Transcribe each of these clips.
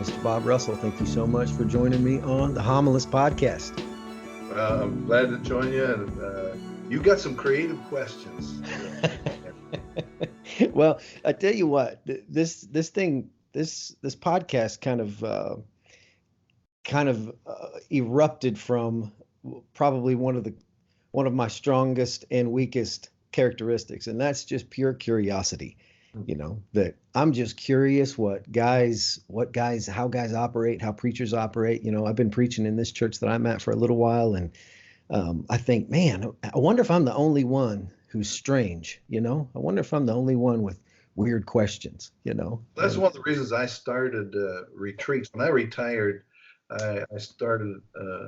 Mr. Bob Russell, thank you so much for joining me on the Homilist podcast. I'm glad to join you, and you got some creative questions. Well, I tell you what, this podcast kind of erupted from probably one of my strongest and weakest characteristics, and that's just pure curiosity. That I'm just curious how guys operate, how preachers operate. I've been preaching in this church that I'm at for a little while, and I think, man, I wonder if I'm the only one who's strange. I wonder if I'm the only one with weird questions. That's one of the reasons I started retreats. When I retired, I started a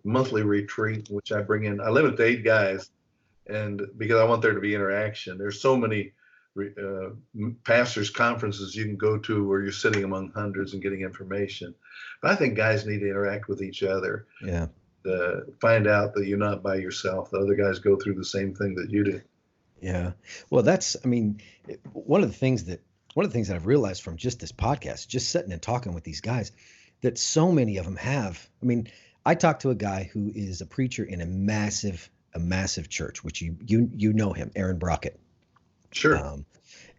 monthly retreat, which I limit to 8 guys, and because I want there to be interaction. There's so many pastors conferences you can go to where you're sitting among hundreds and getting information. But I think guys need to interact with each other. Yeah. Find out that you're not by yourself. The other guys go through the same thing that you do. Yeah. Well, one of the things that I've realized from just this podcast, just sitting and talking with these guys, that so many of them have. I talked to a guy who is a preacher in a massive church, which you know him, Aaron Brockett. Sure.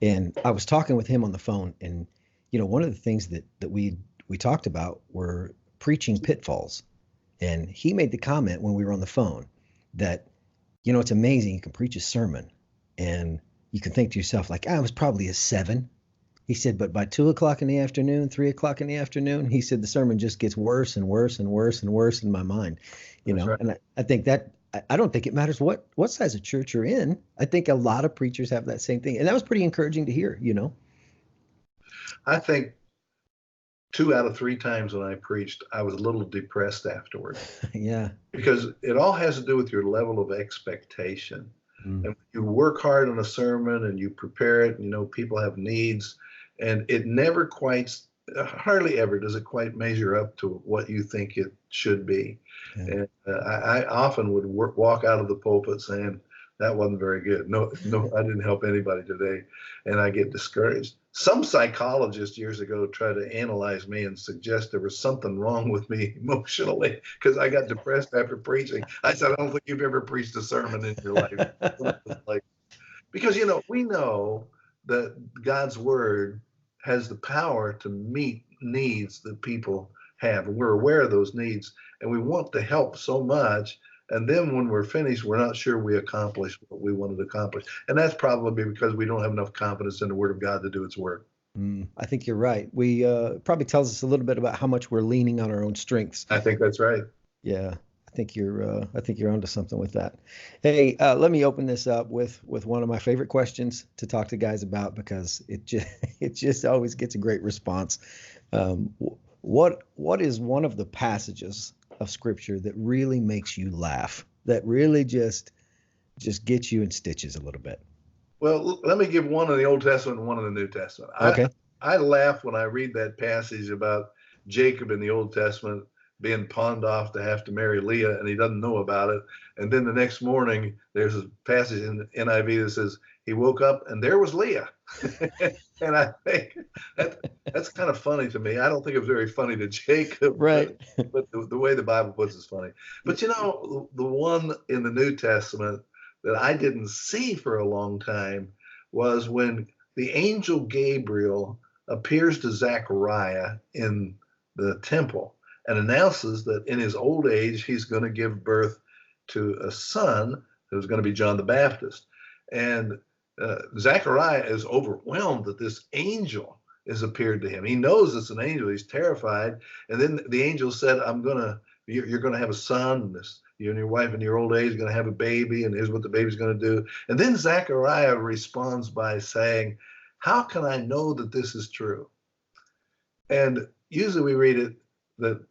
And I was talking with him on the phone, and one of the things that we talked about were preaching pitfalls. And he made the comment when we were on the phone that, it's amazing you can preach a sermon and you can think to yourself like, I was probably a 7. He said, but by 2:00 in the afternoon, 3:00 in the afternoon, he said the sermon just gets worse and worse and worse and worse in my mind. Right. And I think that I don't think it matters what size of church you're in. I think a lot of preachers have that same thing. And that was pretty encouraging to hear, I think 2 out of 3 times when I preached, I was a little depressed afterward. Yeah. Because it all has to do with your level of expectation. Mm. And you work hard on a sermon and you prepare it, people have needs, and it never hardly ever does it quite measure up to what you think it should be. Yeah. And I often would walk out of the pulpit saying, that wasn't very good. No, I didn't help anybody today. And I get discouraged. Some psychologist years ago tried to analyze me and suggest there was something wrong with me emotionally because I got depressed after preaching. I said, I don't think you've ever preached a sermon in your life. Because, we know that God's word has the power to meet needs that people have. And we're aware of those needs, and we want to help so much. And then when we're finished, we're not sure we accomplished what we wanted to accomplish. And that's probably because we don't have enough confidence in the Word of God to do its work. I think you're right. We probably tells us a little bit about how much we're leaning on our own strengths. I think that's right. Yeah, I think you're onto something with that. Hey, let me open this up with one of my favorite questions to talk to guys about, because it just always gets a great response. What is one of the passages of Scripture that really makes you laugh, that really just gets you in stitches a little bit? Well, let me give one in the Old Testament and one in the New Testament. Okay. I laugh when I read that passage about Jacob in the Old Testament being pawned off to have to marry Leah, and he doesn't know about it. And then the next morning, there's a passage in the NIV that says he woke up and there was Leah. And I think that's kind of funny to me. I don't think it was very funny to Jacob, right? But the way the Bible puts it is funny. But the one in the New Testament that I didn't see for a long time was when the angel Gabriel appears to Zechariah in the temple and announces that in his old age, he's going to give birth to a son who's going to be John the Baptist. And Zechariah is overwhelmed that this angel has appeared to him. He knows it's an angel. He's terrified. And then the angel said, you're going to have a son. You and your wife in your old age are going to have a baby, and here's what the baby's going to do. And then Zechariah responds by saying, how can I know that this is true? And usually we read it that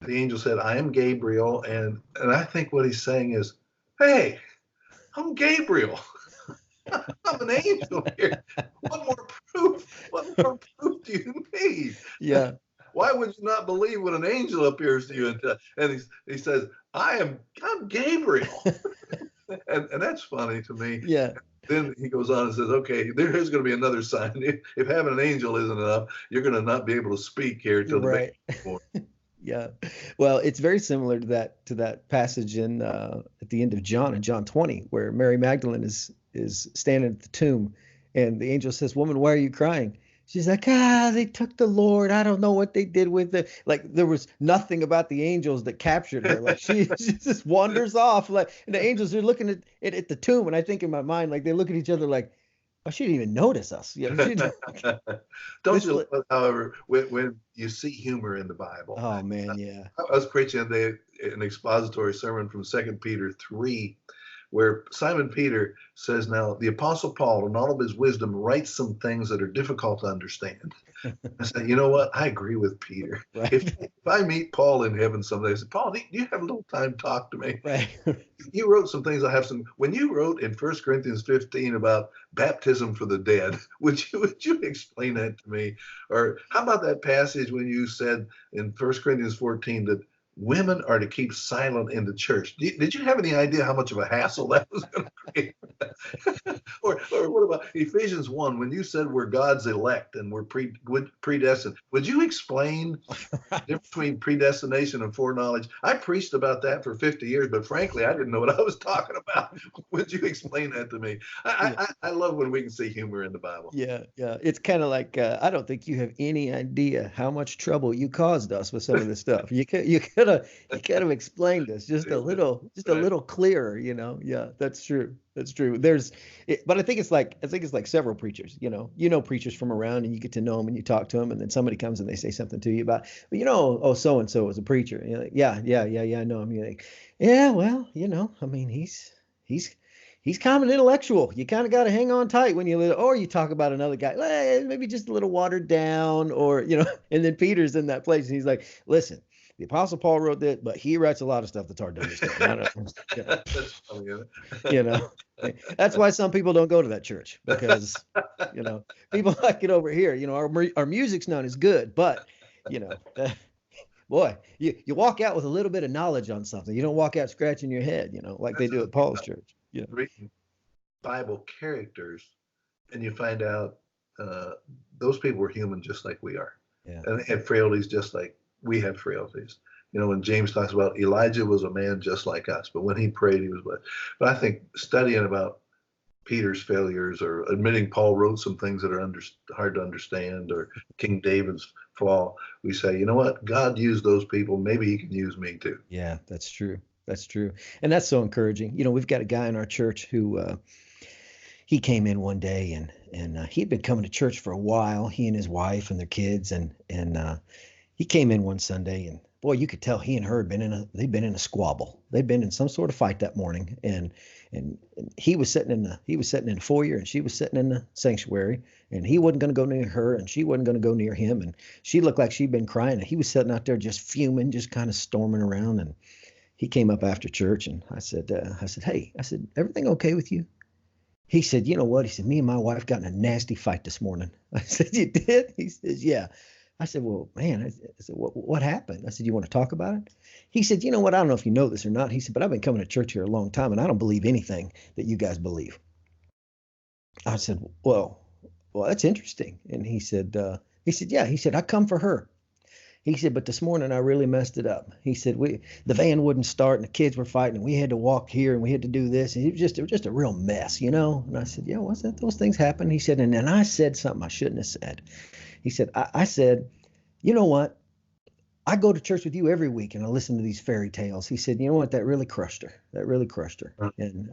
the angel said, I am Gabriel. And I think what he's saying is, hey, I'm Gabriel. I'm an angel here. What more proof? What more proof do you need? Yeah. Why would you not believe when an angel appears to you? And he says, I'm Gabriel. and that's funny to me. Yeah. Then he goes on and says, okay, there is going to be another sign. If having an angel isn't enough, you're going to not be able to speak here You're till the baby's right. born. Yeah. Well, it's very similar to that passage in at the end of John in John 20, where Mary Magdalene is standing at the tomb, and the angel says, "Woman, why are you crying?" She's like, they took the Lord. I don't know what they did with it. Like there was nothing about the angels that captured her. Like she just wanders off. Like and the angels are looking at the tomb, and I think in my mind, like they look at each other like, oh, she didn't even notice us. You know, she Don't this. you love, however, when you see humor in the Bible? Oh man, yeah. I was preaching an expository sermon from 2 Peter 3, where Simon Peter says, now the Apostle Paul, in all of his wisdom, writes some things that are difficult to understand. I said, you know what? I agree with Peter. If, Right. if I meet Paul in heaven someday, I said, Paul, do you have a little time to talk to me? Right. You wrote some things. I have some. When you wrote in 1 Corinthians 15 about baptism for the dead, would you explain that to me? Or how about that passage when you said in 1 Corinthians 14 that women are to keep silent in the church? Did you have any idea how much of a hassle that was going to create? or what about Ephesians 1 when you said we're God's elect and we're predestined? Would you explain the Right. difference between predestination and foreknowledge? I preached about that for 50 years, but frankly, I didn't know what I was talking about. Would you explain that to me? Yeah. I love when we can see humor in the Bible. Yeah, yeah. It's kind of like I don't think you have any idea how much trouble you caused us with some of this stuff. You could have explained this just a Right. little clearer, you know. Yeah, that's true. That's true. But I think it's like several preachers, you know preachers from around and you get to know them and you talk to them and then somebody comes and they say something to you about, well, oh, so and so is a preacher. And you're like, yeah, yeah, yeah, yeah, I know him. You're like, yeah, well, I mean, he's he's kind of an intellectual. You kind of got to hang on tight when or you talk about another guy, maybe just a little watered down, or and then Peter's in that place, and he's like, "Listen, the Apostle Paul wrote that, but he writes a lot of stuff that's hard to understand." I don't, That's funny, you know, that's why some people don't go to that church because you know people like it over here. Our music's not as good, but you know. Boy, you walk out with a little bit of knowledge on something. You don't walk out scratching your head, like they That's do the at thing Paul's about church. Yeah. reading Bible characters, and you find out uh, those people were human just like we are, Yeah. and they had frailties just like we have frailties. When James talks about Elijah was a man just like us, but when he prayed, he was blessed. But I think studying about Peter's failures or admitting Paul wrote some things that are hard to understand or King David's flaw, we say, you know what? God used those people. Maybe he can use me too. Yeah, that's true. That's true. And that's so encouraging. We've got a guy in our church who he came in one day and he'd been coming to church for a while, he and his wife and their kids and he came in one Sunday and boy, you could tell he and her they'd been in a squabble. They'd been in some sort of fight that morning and he was sitting in the foyer and she was sitting in the sanctuary and he wasn't going to go near her and she wasn't going to go near him and she looked like she'd been crying and he was sitting out there just fuming, just kind of storming around and he came up after church and I said, "Hey," I said, "everything okay with you?" He said, "You know what?" He said, "Me and my wife got in a nasty fight this morning." I said, "You did?" He says, "Yeah." I said, "Well, man," I said, "What happened?" I said, "You want to talk about it?" He said, "You know what? I don't know if you know this or not." He said, "But I've been coming to church here a long time and I don't believe anything that you guys believe." I said, "Well, that's interesting." And he said, "Yeah." He said, "I come for her." He said, "But this morning I really messed it up." He said, the van wouldn't start and the kids were fighting and we had to walk here and we had to do this. And it was just a real mess. And I said, "Yeah, what's that? Those things happen." He said, and then I said something I shouldn't have said. He said, I said, "You know what? I go to church with you every week and I listen to these fairy tales." He said, "You know what? That really crushed her. That really crushed her." And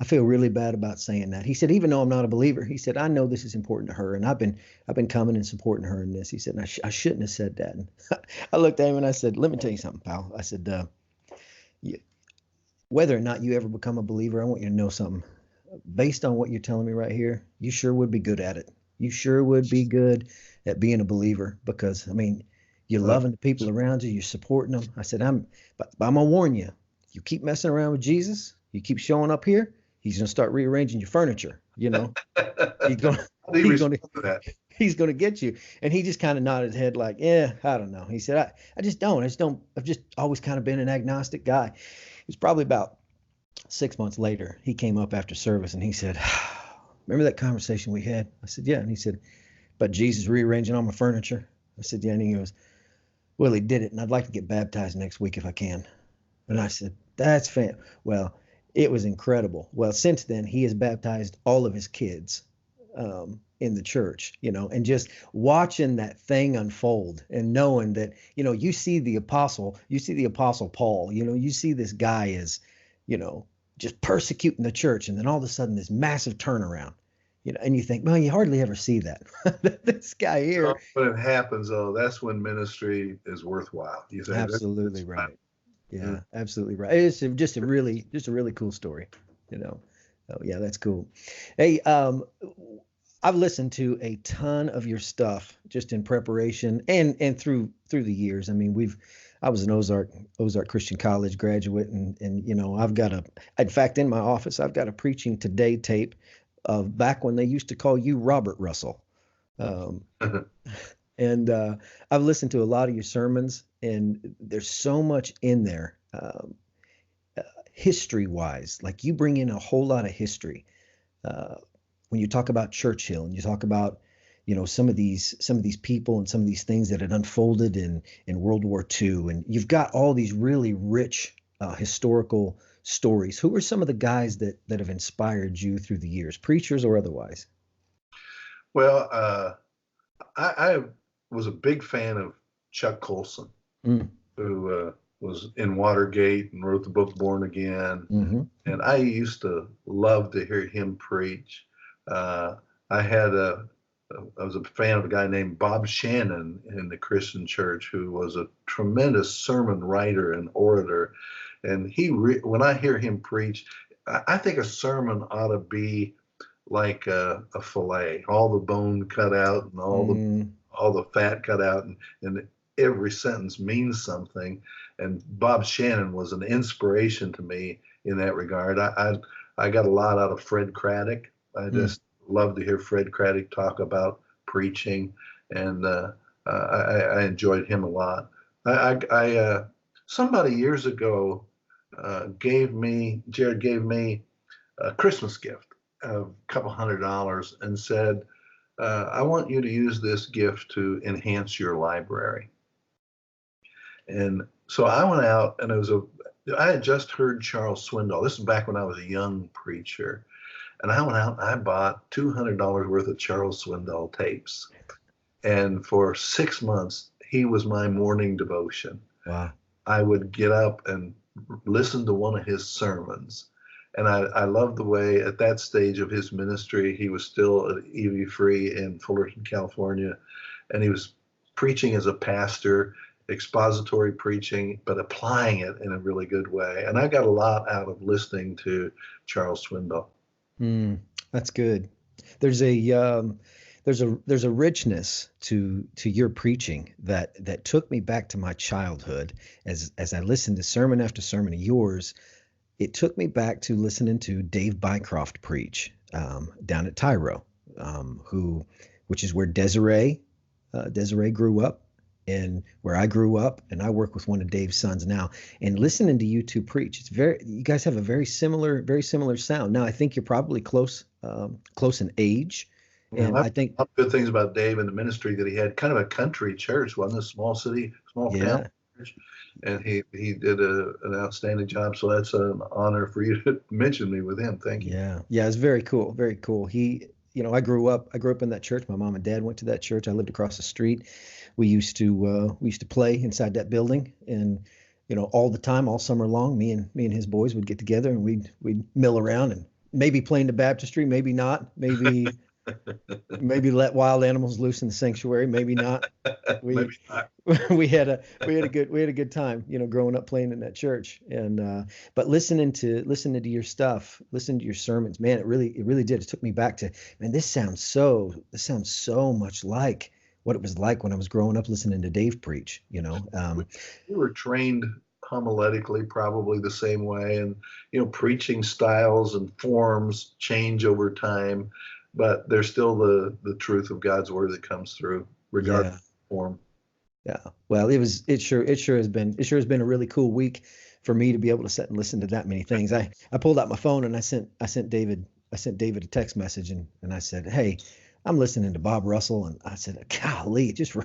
I feel really bad about saying that. He said, "Even though I'm not a believer," he said, "I know this is important to her, and I've been coming and supporting her in this." He said, and I shouldn't have said that." And I looked at him and I said, "Let me tell you something, pal." I said, you, "Whether or not you ever become a believer, I want you to know something. Based on what you're telling me right here, you sure would be good at it. You sure would be good at being a believer because I mean, you're Uh, loving the people around you, you're supporting them." I said, but I'm gonna warn you. You keep messing around with Jesus, you keep showing up here, he's gonna start rearranging your furniture. He's gonna How do you he's gonna respond to that? he's gonna get you." And he just kind of nodded his head like, "Yeah, I don't know." He said, I just don't. I've just always kind of been an agnostic guy. It was probably about 6 months later, he came up after service and he said, remember that conversation we had? I said, yeah. And he said, but Jesus rearranging all my furniture. I said, yeah. And he goes, well, he did it. And I'd like to get baptized next week if I can. And I said, that's fan. Well, it was incredible. Well, since then, he has baptized all of his kids in the church, and just watching that thing unfold and knowing that, you see the apostle Paul, you see this guy is, you know, just persecuting the church. And then all of a sudden, this massive turnaround, and you think, well, you hardly ever see that. This guy here. When it happens, though, that's when ministry is worthwhile. You say Absolutely right. Yeah, absolutely right. It's just a really cool story, you know. Oh yeah, that's cool. Hey, I've listened to a ton of your stuff just in preparation and through the years. I mean, I was an Ozark Christian College graduate, and I've got in fact, in my office, I've got a Preaching Today tape of back when they used to call you Robert Russell. Um, and I've listened to a lot of your sermons, and there's so much in there, history wise. Like, you bring in a whole lot of history uh, when you talk about Churchill, and you talk about some of these people and some of these things that had unfolded in World War II, and you've got all these really rich historical stories. Who are some of the guys that have inspired you through the years, preachers or otherwise? Well, I was a big fan of Chuck Colson, Mm, who was in Watergate and wrote the book Born Again. hmm And I used to love to hear him preach. Uh, I had I was a fan of a guy named Bob Shannon in the Christian church, who was a tremendous sermon writer and orator. And when I hear him preach, I think a sermon ought to be like a fillet, all the bone cut out and mm, all the fat cut out, and every sentence means something. And Bob Shannon was an inspiration to me in that regard. I got a lot out of Fred Craddock. I mm. just love to hear Fred Craddock talk about preaching, and I enjoyed him a lot. Somebody years ago Jared gave me a Christmas gift of a couple $100 and said, I want you to use this gift to enhance your library. And so I went out, and I had just heard Charles Swindoll. This is back when I was a young preacher. And I went out and I bought $200 worth of Charles Swindoll tapes. And for 6 months, he was my morning devotion. Wow. I would get up and listen to one of his sermons. And I loved the way at that stage of his ministry, he was still at EV Free in Fullerton, California. And he was preaching as a pastor, expository preaching, but applying it in a really good way. And I got a lot out of listening to Charles Swindoll. That's good. There's a richness to your preaching that took me back to my childhood. As I listened to sermon after sermon of yours, it took me back to listening to Dave Bycroft preach down at Tyro, which is where Desiree grew up, and where I grew up, and I work with one of Dave's sons now. And listening to you two preach, you guys have a very similar sound. Now, I think you're probably close in age, Yeah, and I think, good things about Dave and the ministry that he had. Kind of a country church, wasn't it? Small city, small town yeah, church, and he did an outstanding job. So that's an honor for you to mention me with him. Thank you. yeah, it's very cool, very cool. I grew up in that church. My mom and dad went to that church. I lived across the street. We used to play inside that building, and all the time, all summer long, me and his boys would get together, and we'd mill around and maybe play in the baptistry, maybe not, maybe let wild animals loose in the sanctuary, maybe not. We Maybe not. we had a good time, growing up playing in that church. And but listening to your stuff, listening to your sermons, man, it really did. It took me back to, man, this sounds so much like what it was like when I was growing up listening to Dave preach. We were trained homiletically probably the same way, and preaching styles and forms change over time, but there's still the truth of God's word that comes through regardless Yeah. of form. Yeah. Well, it sure has been a really cool week for me to be able to sit and listen to that many things. I pulled out my phone and I sent David a text message, and I said, "Hey, I'm listening to Bob Russell," and I said, "Golly, it just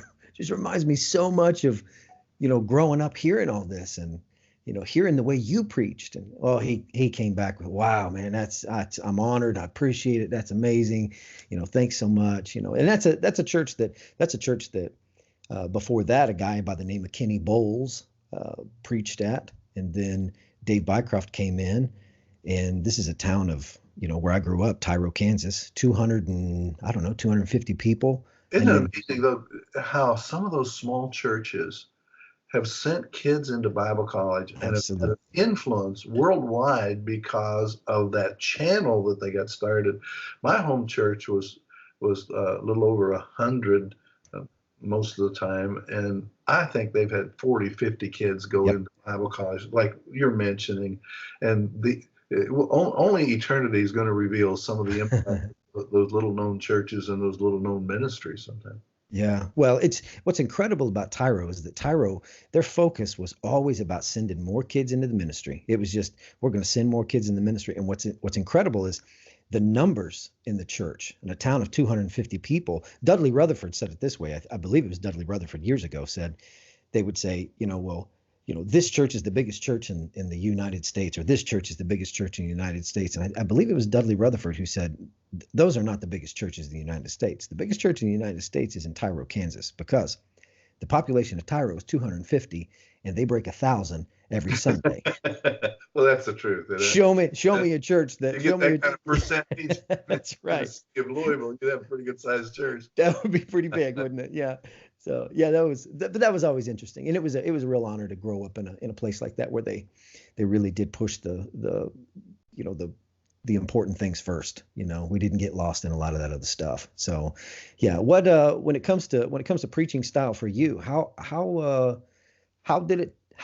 reminds me so much of, growing up hearing all this and, hearing the way you preached." And he came back with, "Wow, man, I'm honored. I appreciate it. That's amazing. Thanks so much." And that's a church that before that, a guy by the name of Kenny Bowles preached at, and then Dave Bycroft came in, and this is a town of, where I grew up, Tyro, Kansas, 250 people. Isn't And it then, amazing, though, how some of those small churches have sent kids into Bible college and have had absolutely, an influence worldwide because of that channel that they got started. My home church was a little over 100 most of the time, and I think they've had 40, 50 kids go yep. into Bible college, like you're mentioning, and only eternity is going to reveal some of the impact of those little known churches and those little known ministries sometimes. Yeah. Well, what's incredible about Tyro is that Tyro, their focus was always about sending more kids into the ministry. It was just, we're going to send more kids in the ministry. And what's incredible is the numbers in the church. In a town of 250 people, Dudley Rutherford said it this way. I believe it was Dudley Rutherford years ago said, they would say, well, this church is the biggest church in the United States, or this church is the biggest church in the United States. And I believe it was Dudley Rutherford who said, those are not the biggest churches in the United States. The biggest church in the United States is in Tyro, Kansas, because the population of Tyro is 250, and they break 1,000 every Sunday. Well, that's the truth. Show me a church that. You get that kind of percentage. That's right. In Louisville, you'd have a pretty good sized church. That would be pretty big, wouldn't it? Yeah. So yeah, that was always interesting, and it was a real honor to grow up in a place like that where they really did push the important things first. We didn't get lost in a lot of that other stuff. So yeah, when it comes to preaching style for you, how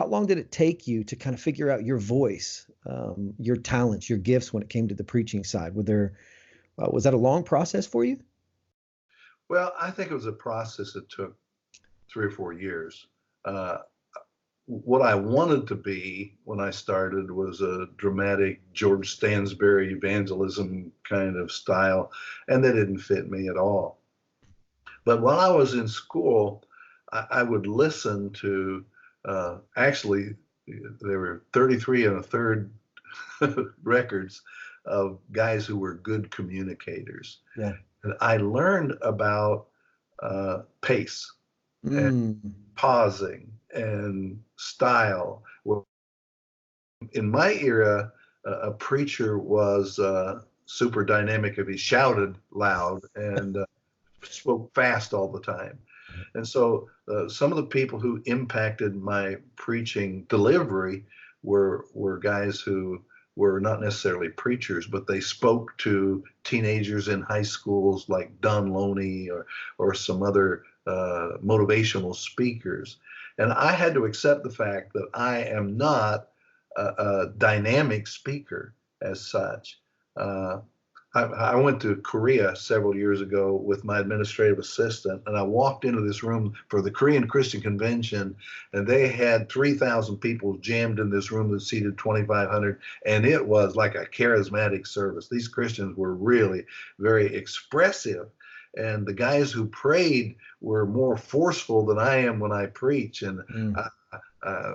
long did it take you to kind of figure out your voice, your talents, your gifts when it came to the preaching side? Was that a long process for you? Well, I think it was a process that took 3 or 4 years. What I wanted to be when I started was a dramatic George Stansbury evangelism kind of style, and that didn't fit me at all. But while I was in school, I would listen to, actually, there were 33 and a third records of guys who were good communicators. Yeah. And I learned about pace and pausing and style. Well, in my era, a preacher was super dynamic if he shouted loud and spoke fast all the time. And so some of the people who impacted my preaching delivery were guys who were not necessarily preachers, but they spoke to teenagers in high schools like Don Loney or some other motivational speakers. And I had to accept the fact that I am not a dynamic speaker as such. I went to Korea several years ago with my administrative assistant, and I walked into this room for the Korean Christian Convention, and they had 3,000 people jammed in this room that seated 2,500, and it was like a charismatic service. These Christians were really very expressive, and the guys who prayed were more forceful than I am when I preach, and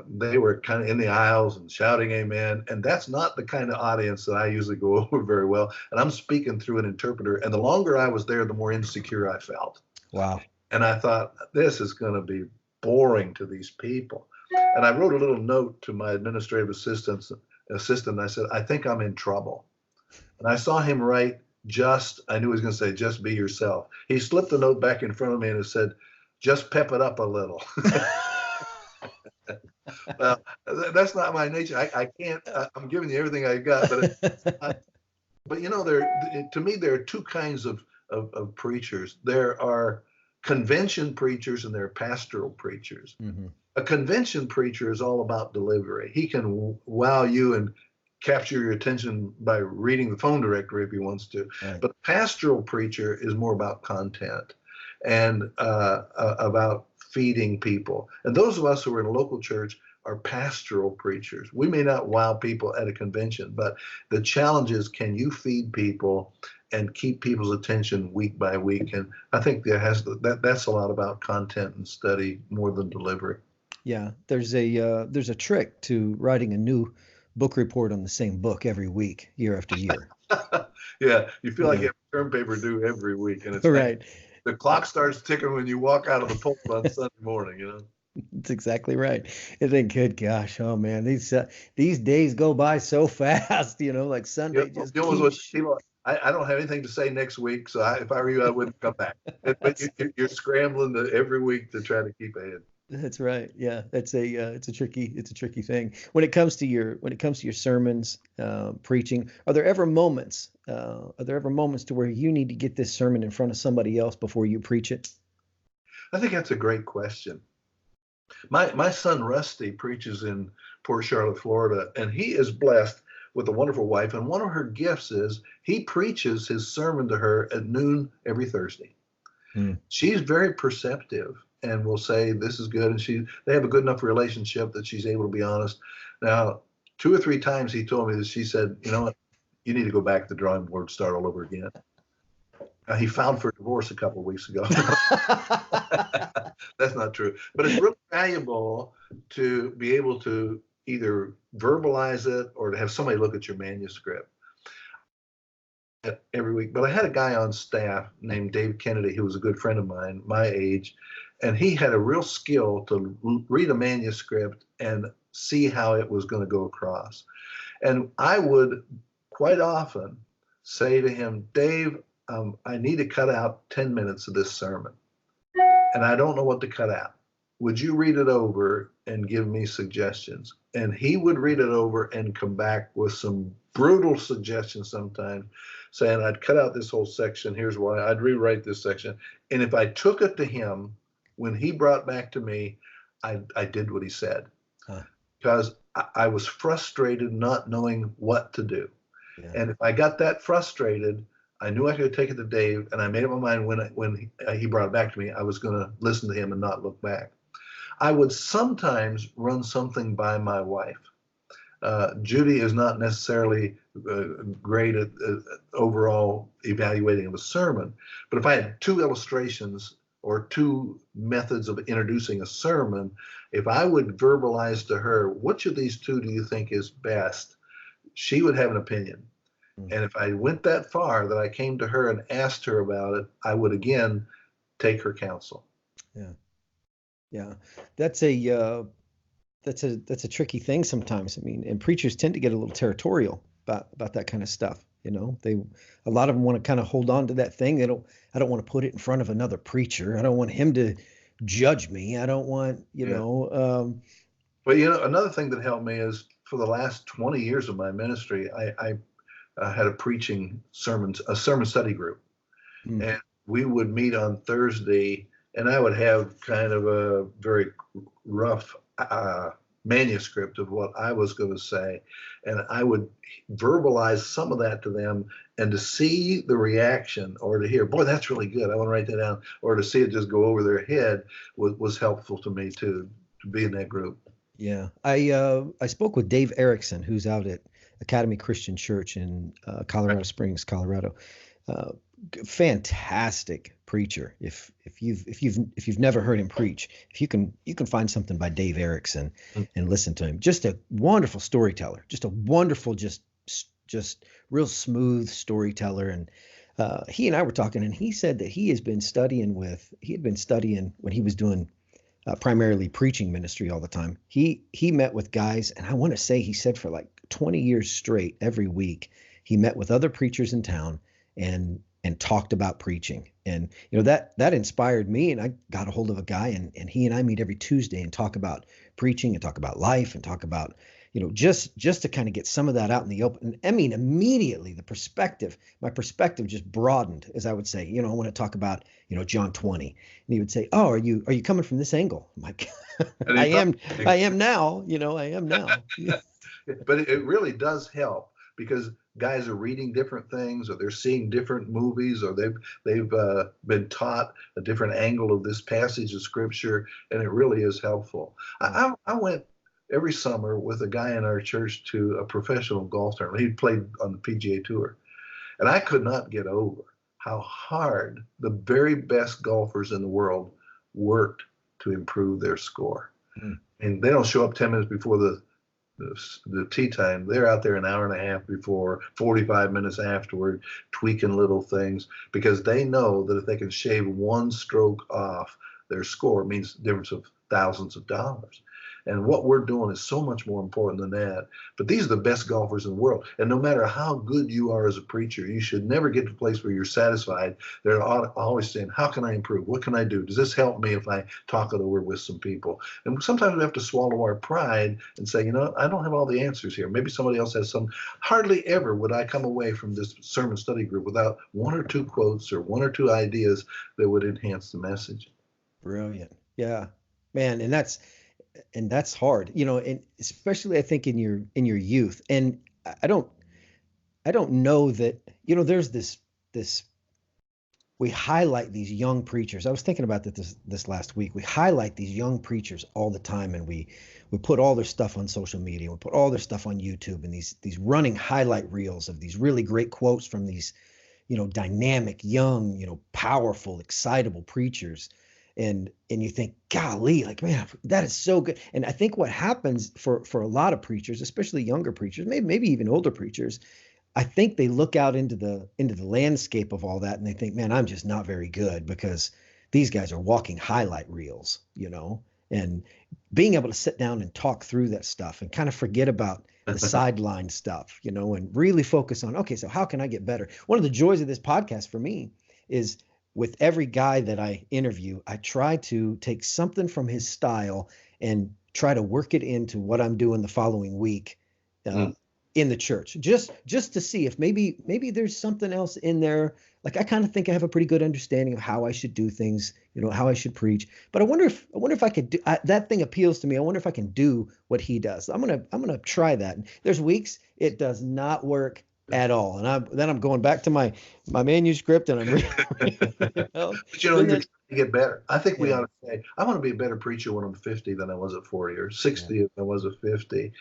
they were kind of in the aisles and shouting amen. And that's not the kind of audience that I usually go over very well. And I'm speaking through an interpreter. And the longer I was there, the more insecure I felt. Wow. And I thought, this is going to be boring to these people. And I wrote a little note to my administrative assistant. I said, I think I'm in trouble. And I saw him write, I knew he was going to say, just be yourself. He slipped the note back in front of me and it said, just pep it up a little. Well, that's not my nature. I can't. I'm giving you everything I got, but to me, there are two kinds of preachers. There are convention preachers and there are pastoral preachers. Mm-hmm. A convention preacher is all about delivery. He can wow you and capture your attention by reading the phone directory if he wants to. Right. But a pastoral preacher is more about content and about feeding people. And those of us who are in a local church, are pastoral preachers. We may not wow people at a convention, but the challenge is, can you feed people and keep people's attention week by week? And I think that's a lot about content and study more than delivery. Yeah, there's a trick to writing a new book report on the same book every week, year after year. Yeah, you feel You like you know, have a term paper due every week, and it's right. the clock starts ticking when you walk out of the pulpit on Sunday morning. That's exactly right. And then, good gosh, oh man, these days go by so fast. Like You Sunday just know what, keeps. people, I don't have anything to say next week, so if I were you, I wouldn't come back. But you're scrambling every week to try to keep ahead. That's right. Yeah, it's a tricky thing. When it comes to your sermons, preaching, are there ever moments to where you need to get this sermon in front of somebody else before you preach it? I think that's a great question. My son Rusty preaches in Port Charlotte, Florida, and he is blessed with a wonderful wife. And one of her gifts is he preaches his sermon to her at noon every Thursday. Hmm. She's very perceptive and will say this is good, and they have a good enough relationship that she's able to be honest. Now, 2 or 3 times he told me that she said, you know what, you need to go back to the drawing board, start all over again. He filed for divorce a couple of weeks ago. That's not true, but it's really valuable to be able to either verbalize it or to have somebody look at your manuscript every week. But I had a guy on staff named Dave Kennedy, who was a good friend of mine, my age, and he had a real skill to read a manuscript and see how it was going to go across. And I would quite often say to him, Dave, I need to cut out 10 minutes of this sermon, and I don't know what to cut out. Would you read it over and give me suggestions? And he would read it over and come back with some brutal suggestions sometimes, saying, I'd cut out this whole section. Here's why. I'd rewrite this section. And if I took it to him, when he brought back to me, I did what he said. Huh. Because I was frustrated not knowing what to do. Yeah. And if I got that frustrated, I knew I could take it to Dave, and I made up my mind when he brought it back to me, I was going to listen to him and not look back. I would sometimes run something by my wife. Judy is not necessarily great at overall evaluating of a sermon, but if I had 2 illustrations or 2 methods of introducing a sermon, if I would verbalize to her, which of these 2 do you think is best, she would have an opinion. And if I went that far that I came to her and asked her about it, I would again take her counsel. Yeah. Yeah. That's a tricky thing sometimes. I mean, and preachers tend to get a little territorial about that kind of stuff. A lot of them want to kind of hold on to that thing. I don't want to put it in front of another preacher. I don't want him to judge me. I don't want, But another thing that helped me is for the last 20 years of my ministry, I had a sermon study group. And we would meet on Thursday, and I would have kind of a very rough manuscript of what I was going to say. And I would verbalize some of that to them, and to see the reaction or to hear, boy, that's really good, I want to write that down, or to see it just go over their head was helpful to me to be in that group. Yeah. I spoke with Dave Erickson, who's out at Academy Christian Church in Colorado Springs, Colorado. Fantastic preacher. If you've never heard him preach, if you can find something by Dave Erickson and listen to him. Just a wonderful storyteller. Just a wonderful, just real smooth storyteller. And he and I were talking, and he said that he had been studying when he was doing primarily preaching ministry all the time. He met with guys, and I want to say he said for like 20 years straight, every week, he met with other preachers in town and talked about preaching. And that inspired me, and I got a hold of a guy, and he and I meet every Tuesday and talk about preaching and talk about life and talk about just to kind of get some of that out in the open. I mean, immediately my perspective just broadened, as I would say. I want to talk about John 20, and he would say, "Oh, are you coming from this angle?" I'm like, I am now. I am now. But it really does help, because guys are reading different things, or they're seeing different movies, or they've been taught a different angle of this passage of scripture, and it really is helpful. I went every summer with a guy in our church to a professional golf tournament. He played on the PGA Tour. And I could not get over how hard the very best golfers in the world worked to improve their score. Mm. And they don't show up 10 minutes before the tee time. They're out there an hour and a half before, 45 minutes afterward, tweaking little things, because they know that if they can shave one stroke off their score, it means the difference of thousands of dollars. And what we're doing is so much more important than that. But these are the best golfers in the world. And no matter how good you are as a preacher, you should never get to a place where you're satisfied. They're always saying, how can I improve? What can I do? Does this help me if I talk it over with some people? And sometimes we have to swallow our pride and say, you know, I don't have all the answers here. Maybe somebody else has some. Hardly ever would I come away from this sermon study group without one or two quotes or one or two ideas that would enhance the message. Brilliant. Yeah, man. And that's hard, you know, and especially I think in your youth. And I don't know that, you know, there's this we highlight these young preachers. I was thinking about this last week. We highlight these young preachers all the time, and we put all their stuff on social media. We put all their stuff on YouTube, and these running highlight reels of these really great quotes from these, you know, dynamic, young, you know, powerful, excitable preachers. And you think, golly, like, man, that is so good. And I think what happens for a lot of preachers, especially younger preachers, maybe even older preachers, I think they look out into the landscape of all that and they think, man, I'm just not very good because these guys are walking highlight reels, you know, and being able to sit down and talk through that stuff and kind of forget about the sideline stuff, you know, and really focus on, okay, so how can I get better? One of the joys of this podcast for me is, with every guy that I interview, I try to take something from his style and try to work it into what I'm doing the following week in the church, just to see if maybe there's something else in there. Like, I kind of think I have a pretty good understanding of how I should do things, you know, how I should preach. But I wonder if I could do that. Thing appeals to me. I wonder if I can do what he does. I'm gonna try that. There's weeks it does not work at all, and then I'm going back to my manuscript, and I'm reading, you know? But you know, you're trying to get better. I think we ought to say, I want to be a better preacher when I'm 50 than I was at 40, or 60 than I was at 50.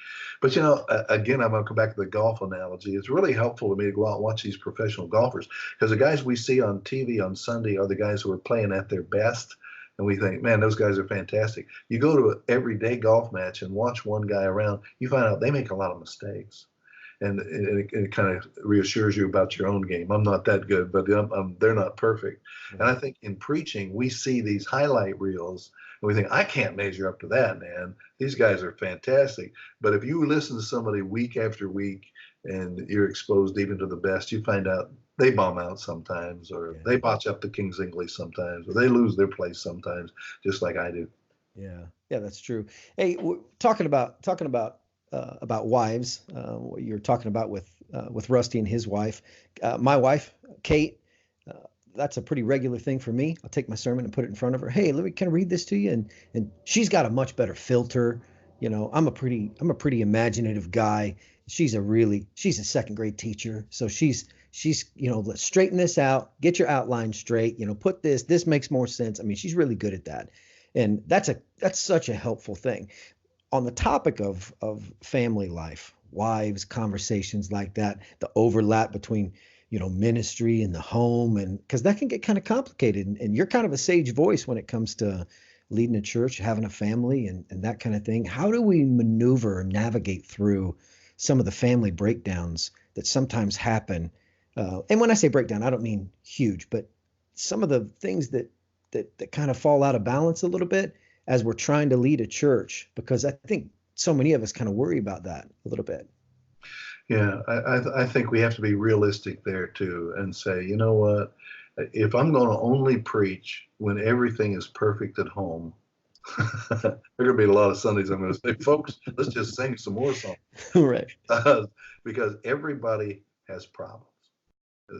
But you know, again, I'm going to come back to the golf analogy. It's really helpful to me to go out and watch these professional golfers, because the guys we see on TV on Sunday are the guys who are playing at their best. And we think, man, those guys are fantastic. You go to an everyday golf match and watch one guy around, you find out they make a lot of mistakes. And it kind of reassures you about your own game. I'm not that good, but they're not perfect. And I think in preaching, we see these highlight reels, and we think, I can't measure up to that, man. These guys are fantastic. But if you listen to somebody week after week and you're exposed even to the best, you find out they bomb out sometimes, or they botch up the King's English sometimes, or they lose their place sometimes, just like I do. Yeah, that's true. Hey, talking about wives, what you're talking about with Rusty and his wife, my wife, Kate, that's a pretty regular thing for me. I'll take my sermon and put it in front of her. Hey, can I read this to you? And she's got a much better filter. You know, I'm a pretty imaginative guy. She's a second grade teacher. So she's, you know, let's straighten this out, get your outline straight, you know, put this makes more sense. I mean, she's really good at that. And that's such a helpful thing. On the topic of family life, wives, conversations like that, the overlap between, you know, ministry and the home, and because that can get kind of complicated. And you're kind of a sage voice when it comes to leading a church, having a family, and that kind of thing. How do we maneuver and navigate through some of the family breakdowns that sometimes happen? And when I say breakdown, I don't mean huge, but some of the things that kind of fall out of balance a little bit as we're trying to lead a church, because I think so many of us kind of worry about that a little bit. Yeah, I think we have to be realistic there too, and say, you know what, if I'm going to only preach when everything is perfect at home, there are going to be a lot of Sundays I'm going to say, folks, let's just sing some more songs. Right. Because everybody has problems.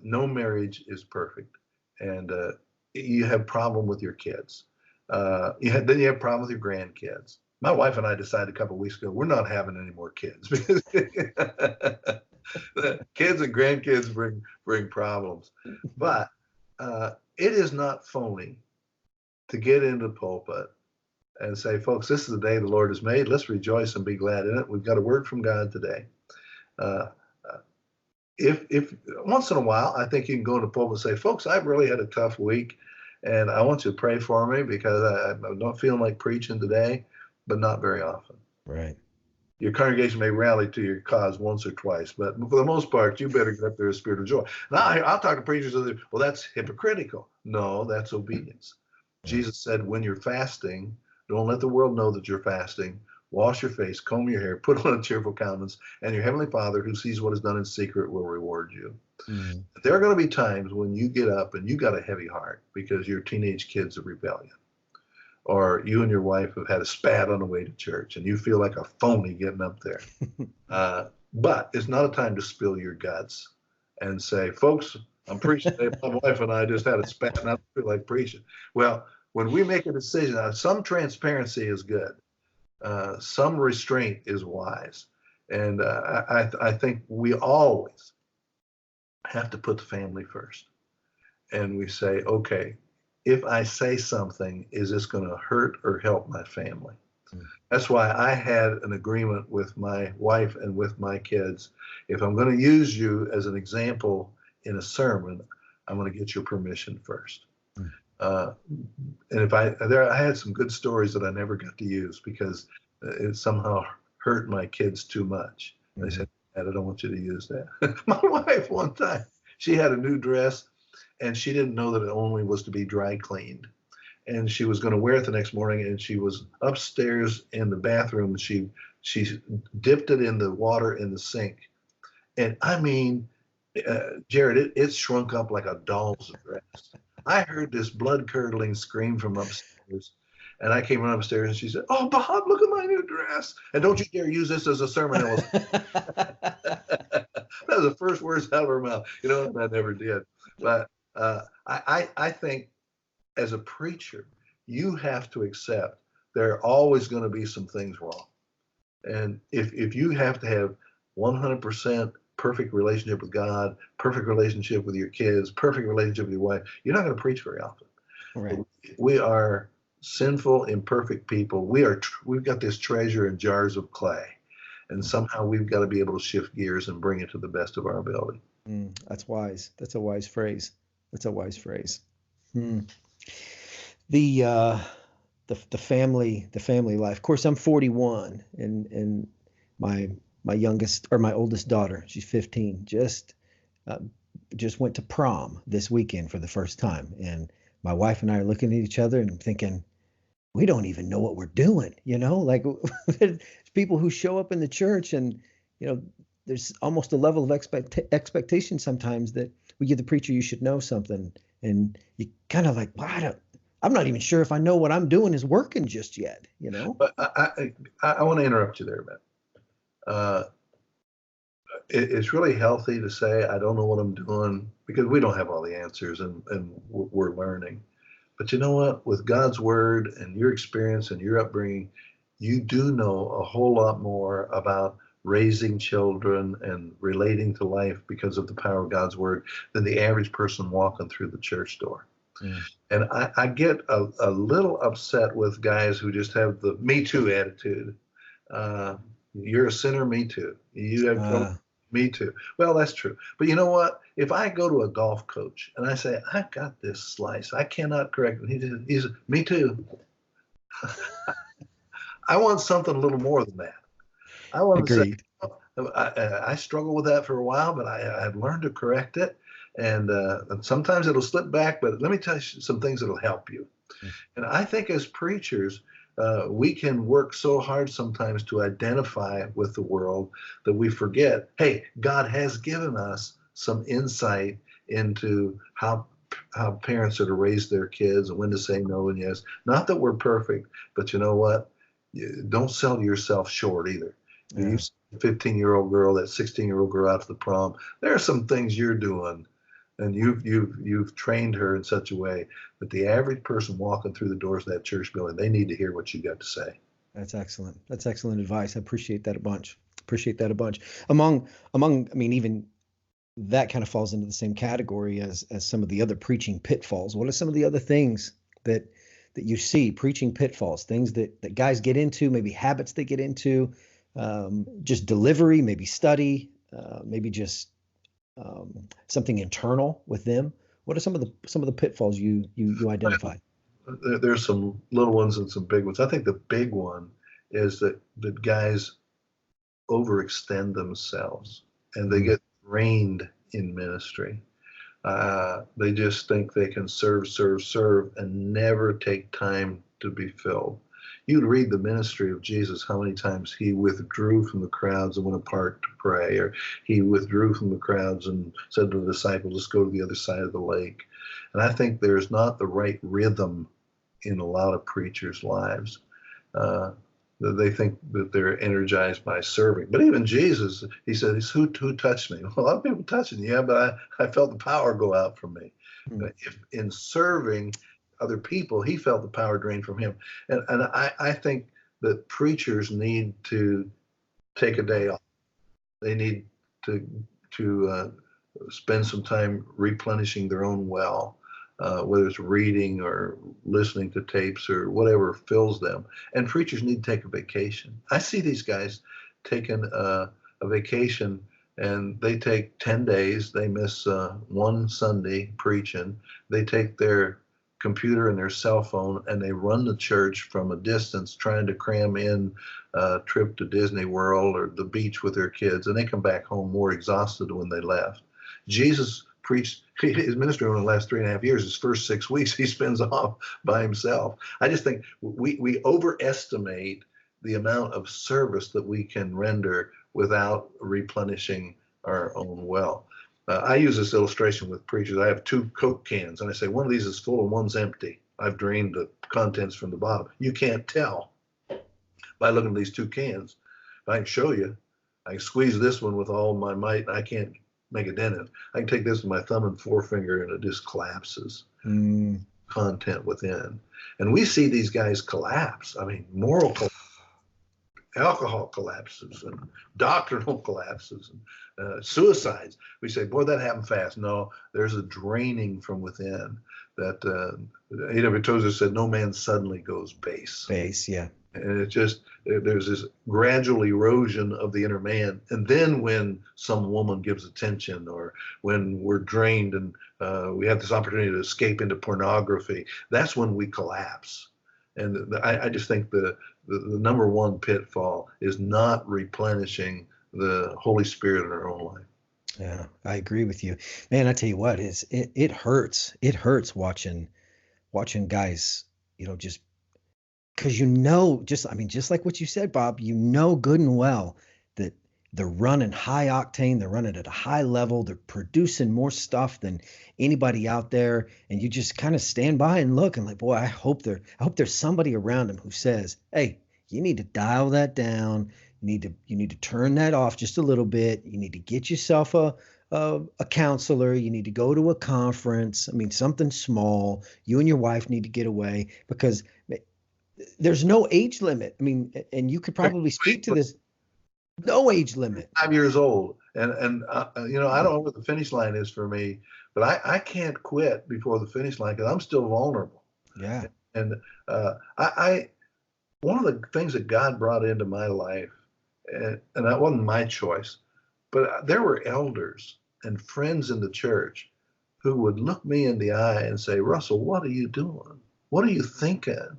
No marriage is perfect, and you have problem with your kids. Then you have problem with your grandkids. My wife and I decided a couple of weeks ago we're not having any more kids because kids and grandkids bring problems. But it is not phony to get into the pulpit and say, folks, this is the day the Lord has made. Let's rejoice and be glad in it. We've got a word from God today. Uh, if once in a while, I think you can go in the pulpit and say, folks, I've really had a tough week, and I want you to pray for me because I'm not feeling like preaching today, but not very often. Right. Your congregation may rally to your cause once or twice, but for the most part, you better get up there with a spirit of joy. Now, I'll talk to preachers and say, well, that's hypocritical. No, that's obedience. Yeah. Jesus said, when you're fasting, don't let the world know that you're fasting. Wash your face, comb your hair, put on a cheerful countenance, and your heavenly Father who sees what is done in secret will reward you. Mm. There are going to be times when you get up and you got a heavy heart because your teenage kids are rebellion, or you and your wife have had a spat on the way to church and you feel like a phony getting up there. But it's not a time to spill your guts and say, folks, I'm preaching today. My wife and I just had a spat and I don't feel like preaching. Well, when we make a decision, some transparency is good. Some restraint is wise. And I think we always have to put the family first. And we say, okay, if I say something, is this going to hurt or help my family? Mm. That's why I had an agreement with my wife and with my kids. If I'm going to use you as an example in a sermon, I'm going to get your permission first. Mm. And I had some good stories that I never got to use because it somehow hurt my kids too much. Mm-hmm. They said, Dad, I don't want you to use that. My wife, one time, she had a new dress and she didn't know that it only was to be dry cleaned. And she was going to wear it the next morning, and she was upstairs in the bathroom. She dipped it in the water in the sink. And I mean, Jared, it shrunk up like a doll's dress. I heard this blood-curdling scream from upstairs. And I came running upstairs and she said, oh, Bob, look at my new dress. And don't you dare use this as a sermon. That was the first words out of her mouth. You know, and I never did. But I think as a preacher, you have to accept there are always going to be some things wrong. And if you have to have 100% perfect relationship with God, perfect relationship with your kids, perfect relationship with your wife, you're not going to preach very often. Right. We are sinful, imperfect people. We've got this treasure in jars of clay, and somehow we've got to be able to shift gears and bring it to the best of our ability. That's wise. That's a wise phrase. That's a wise phrase. The family life. Of course, I'm 41, and my oldest daughter, she's 15, just went to prom this weekend for the first time, and my wife and I are looking at each other and thinking, we don't even know what we're doing, like there's people who show up in the church and, there's almost a level of expectation sometimes that we give the preacher, you should know something. And you kind of like, well, I'm not even sure if I know what I'm doing is working just yet, But I want to interrupt you there a bit. It's really healthy to say, I don't know what I'm doing, because we don't have all the answers and we're learning. But you know what? With God's word and your experience and your upbringing, you do know a whole lot more about raising children and relating to life because of the power of God's word than the average person walking through the church door. Mm. And I get a little upset with guys who just have the me too attitude. You're a sinner, me too. You have trouble, me too. Well, that's true. But you know what? If I go to a golf coach and I say, I've got this slice, I cannot correct it. He says, me too. I want something a little more than that. I want Agreed. to say, I struggle with that for a while, but I've learned to correct it. And sometimes it'll slip back, but let me tell you some things that'll help you. Mm. And I think as preachers, we can work so hard sometimes to identify with the world that we forget, hey, God has given us some insight into how parents are to raise their kids and when to say no and yes. Not that we're perfect, but you know what? Don't sell yourself short either. Yeah. You see a 15-year-old girl, that 16-year-old girl out to the prom, there are some things you're doing, and you've trained her in such a way that the average person walking through the doors of that church building, they need to hear what you got to say. That's excellent. That's excellent advice. I appreciate that a bunch. Among, I mean, even that kind of falls into the same category as some of the other preaching pitfalls. What are some of the other things that that you see preaching pitfalls, things that guys get into, maybe habits they get into, just delivery, maybe study, maybe just something internal with them? What are some of the pitfalls you identify? There's some little ones and some big ones. I think the big one is that guys overextend themselves and they Mm, get drained in ministry. They just think they can serve, serve, serve, and never take time to be filled. You'd read the ministry of Jesus, how many times he withdrew from the crowds and went apart to pray, or he withdrew from the crowds and said to the disciples, let's go to the other side of the lake. And I think there's not the right rhythm in a lot of preachers' lives. Uh, they think that they're energized by serving. But even Jesus, he said, who touched me? Well, a lot of people touching you, yeah, but I felt the power go out from me. mm, If in serving other people, he felt the power drain from him. And I think that preachers need to take a day off. They need to spend some time replenishing their own well, whether it's reading or listening to tapes or whatever fills them. And preachers need to take a vacation. I see these guys taking a vacation, and they take 10 days. They miss one Sunday preaching. They take their computer and their cell phone and they run the church from a distance, trying to cram in a trip to Disney World or the beach with their kids, and they come back home more exhausted than when they left. Jesus preached his ministry over the last 3.5 years. His first 6 weeks he spends off by himself. I just think we overestimate the amount of service that we can render without replenishing our own well. I use this illustration with preachers. I have 2 Coke cans, and I say one of these is full and one's empty. I've drained the contents from the bottom. You can't tell by looking at these 2 cans. I can show you. I can squeeze this one with all my might, and I can't make a dent in it. I can take this with my thumb and forefinger, and it just collapses. mm. Content within. And we see these guys collapse. I mean, moral collapse, alcohol collapses, and doctrinal collapses, and suicides. We say, boy, that happened fast. No, there's a draining from within that A.W. Tozer said, no man suddenly goes base. Base, yeah. And it just, there's this gradual erosion of the inner man. And then when some woman gives attention, or when we're drained and we have this opportunity to escape into pornography, that's when we collapse. And I just think the number one pitfall is not replenishing the Holy Spirit in our own life. Yeah, I agree with you. Man, I tell you what, it hurts. It hurts watching guys, just because just like what you said, Bob, good and well that they're running high octane, they're running at a high level, they're producing more stuff than anybody out there, and you just kind of stand by and look and like, boy, I hope there's somebody around them who says, hey, you need to dial that down. You need to turn that off just a little bit. You need to get yourself a counselor. You need to go to a conference. I mean, something small. You and your wife need to get away, because there's no age limit. I mean, and you could probably speak to this. No age limit. 5 years old, and I don't know what the finish line is for me, but I can't quit before the finish line because I'm still vulnerable. Yeah. And I one of the things that God brought into my life, and that wasn't my choice, but there were elders and friends in the church who would look me in the eye and say, Russell, what are you doing? What are you thinking?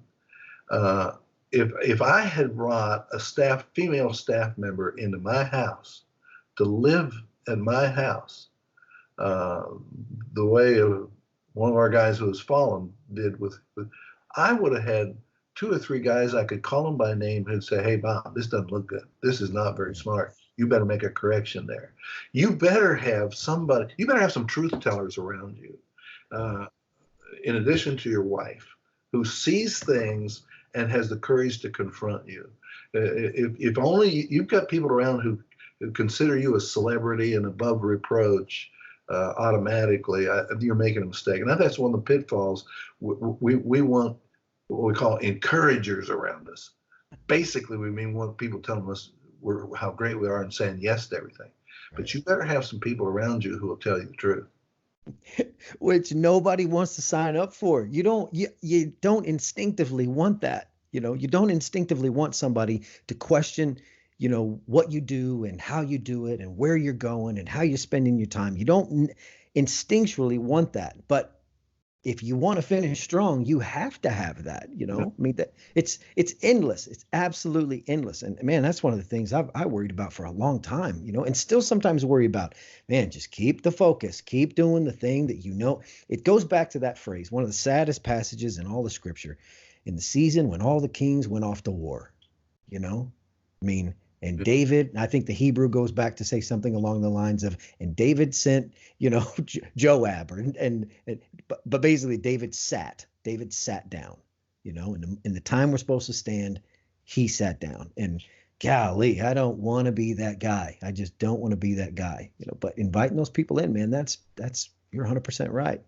If I had brought a female staff member into my house to live at my house, the way one of our guys who was fallen did with I would have had 2 or 3 guys I could call them by name who'd say, hey, Bob, this doesn't look good. This is not very smart. You better make a correction there. You better have some truth tellers around you, in addition to your wife, who sees things and has the courage to confront you. If only you've got people around who consider you a celebrity and above reproach, automatically, you're making a mistake. And that's one of the pitfalls. We want what we call encouragers around us. Basically, we want people telling us how great we are and saying yes to everything. But you better have some people around you who will tell you the truth. which nobody wants to sign up for. You don't instinctively want that. You don't instinctively want somebody to question, what you do and how you do it and where you're going and how you're spending your time. You don't instinctually want that. But if you want to finish strong, you have to have that. I mean, that it's endless. It's absolutely endless. And man, that's one of the things I worried about for a long time, and still sometimes worry about. Man, just keep the focus, keep doing the thing that you know. It goes back to that phrase, one of the saddest passages in all the scripture, in the season when all the kings went off to war. I mean, and David, I think the Hebrew goes back to say something along the lines of, and David sent, Joab, but basically David sat down, in the time we're supposed to stand, he sat down. And golly, I don't want to be that guy. I just don't want to be that guy, but inviting those people in, man, that's, you're 100% right.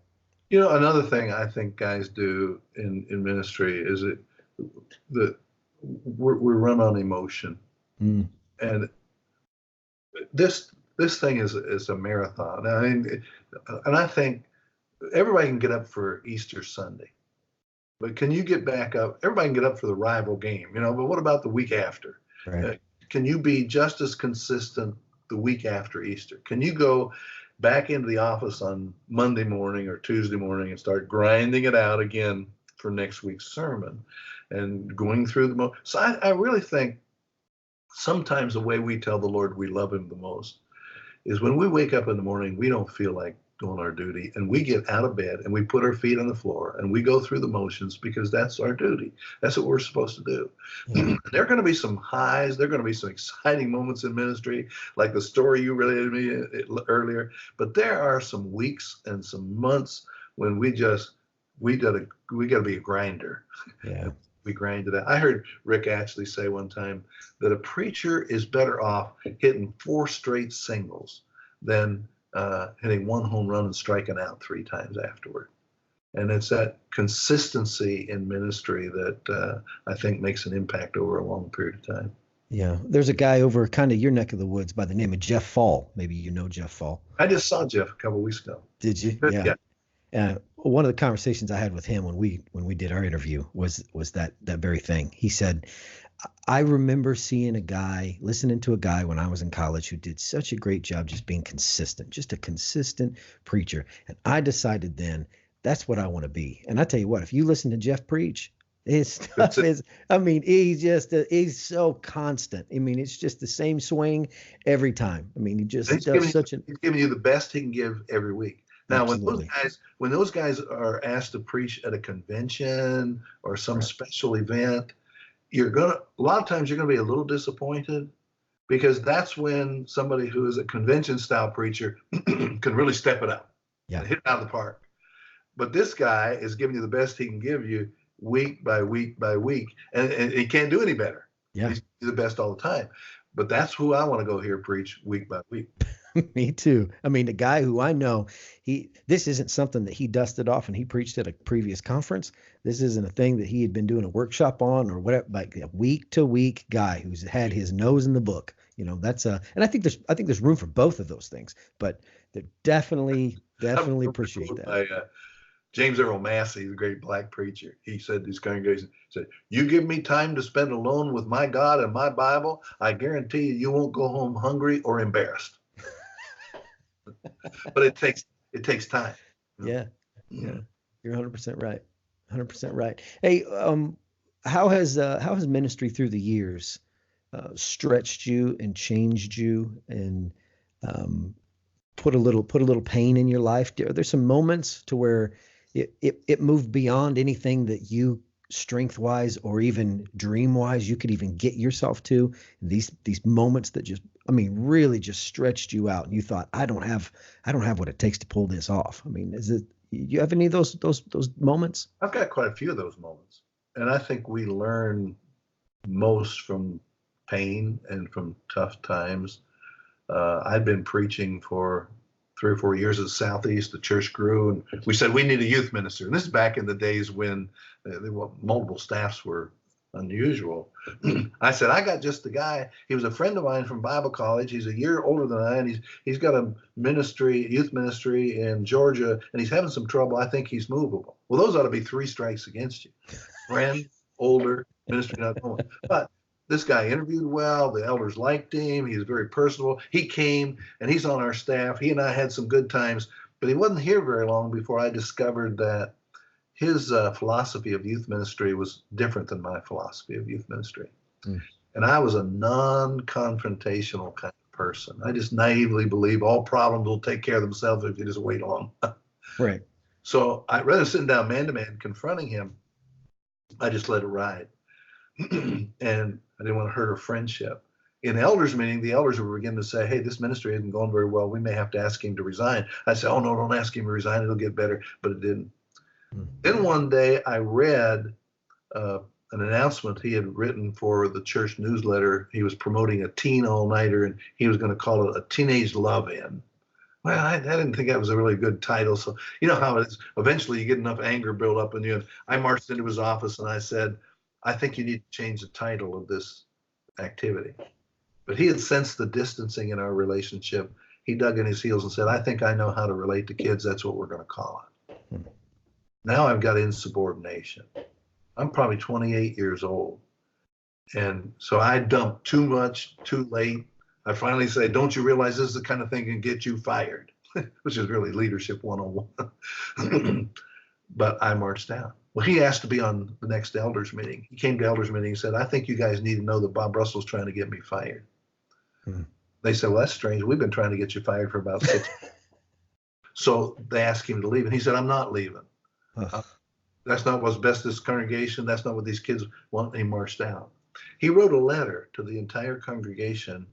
Another thing I think guys do in ministry is that we run on emotion. Mm. And this thing is a marathon. I mean, and I think everybody can get up for Easter Sunday, but can you get back up? Everybody can get up for the rival game, but what about the week after? Right. Can you be just as consistent the week after Easter? Can you go back into the office on Monday morning or Tuesday morning and start grinding it out again for next week's sermon and going through so I really think sometimes the way we tell the Lord we love him the most is when we wake up in the morning, we don't feel like doing our duty, and we get out of bed and we put our feet on the floor and we go through the motions because that's our duty. That's what we're supposed to do. Yeah. There are going to be some highs. There are going to be some exciting moments in ministry, like the story you related to me earlier. But there are some weeks and some months when we got to be a grinder. Yeah. We grind it out. I heard Rick actually say one time that a preacher is better off hitting 4 straight singles than hitting 1 home run and striking out 3 times afterward. And it's that consistency in ministry that I think makes an impact over a long period of time. Yeah. There's a guy over kind of your neck of the woods by the name of Jeff Fall. Maybe you know Jeff Fall. I just saw Jeff a couple of weeks ago. Did you? Yeah. One of the conversations I had with him when we did our interview was that very thing. He said, I remember listening to a guy when I was in college who did such a great job just being consistent, just a consistent preacher. And I decided then that's what I want to be. And I tell you what, if you listen to Jeff preach, his stuff he's so constant. I mean, it's just the same swing every time. I mean, he just he's giving you the best he can give every week. Now, when those guys are asked to preach at a convention or some special event, a lot of times you're gonna be a little disappointed, because that's when somebody who is a convention style preacher can really step it up and hit it out of the park. But this guy is giving you the best he can give you week by week by week, and he can't do any better. Yeah, he's the best all the time. But that's who I want to go hear preach week by week. Me too. I mean, the guy who I know, this isn't something that he dusted off and he preached at a previous conference. This isn't a thing that he had been doing a workshop on or whatever, like a week to week guy who's had his nose in the book. And I think there's room for both of those things, but they definitely appreciate that. James Earl Massey, the great black preacher, he said to his congregation, you give me time to spend alone with my God and my Bible, I guarantee you won't go home hungry or embarrassed. But it takes time. Yeah. You're 100% right. 100% right. Hey, how has ministry through the years stretched you and changed you and put a little pain in your life? Are there some moments to where it moved beyond anything that you strength-wise or even dream-wise you could even get yourself to? These moments that really just stretched you out and you thought, I don't have what it takes to pull this off. I mean, you have any of those moments? I've got quite a few of those moments. And I think we learn most from pain and from tough times. I'd been preaching for 3 or 4 years at Southeast. The church grew, and we said we need a youth minister. And this is back in the days when multiple staffs were unusual. I said, I got just the guy. He was a friend of mine from Bible college. He's a year older than I, and he's got a ministry, youth ministry in Georgia, and he's having some trouble. I think he's movable. Well, those ought to be 3 strikes against you. Friend, older, ministry not going. But this guy interviewed well. The elders liked him. He was very personable. He came, and he's on our staff. He and I had some good times, but he wasn't here very long before I discovered that his philosophy of youth ministry was different than my philosophy of youth ministry. Mm. And I was a non-confrontational kind of person. I just naively believe all problems will take care of themselves if you just wait long. Right. So rather than sitting down man to man confronting him, I just let it ride. And I didn't want to hurt our friendship. In the elders meeting, the elders were beginning to say, hey, this ministry isn't going very well. We may have to ask him to resign. I said, oh, no, don't ask him to resign. It'll get better. But it didn't. Then one day I read an announcement he had written for the church newsletter. He was promoting a teen all-nighter, and he was going to call it a teenage love-in. Well, I didn't think that was a really good title. So you know how it is. Eventually you get enough anger built up in you. And I marched into his office and I said, I think you need to change the title of this activity. But he had sensed the distancing in our relationship. He dug in his heels and said, I think I know how to relate to kids. That's what we're going to call it. Now I've got insubordination. I'm probably 28 years old. And so I dumped too much, too late. I finally say, don't you realize this is the kind of thing that can get you fired? Which is really leadership 101. But I marched out. Well, he asked to be on the next elders meeting. He came to elders meeting and said, I think you guys need to know that Bob Russell's trying to get me fired. They said, well, that's strange. We've been trying to get you fired for about 6 months. So they asked him to leave. And he said, I'm not leaving. That's not what's best for this congregation. That's not what these kids want. And he marched out. He wrote a letter to the entire congregation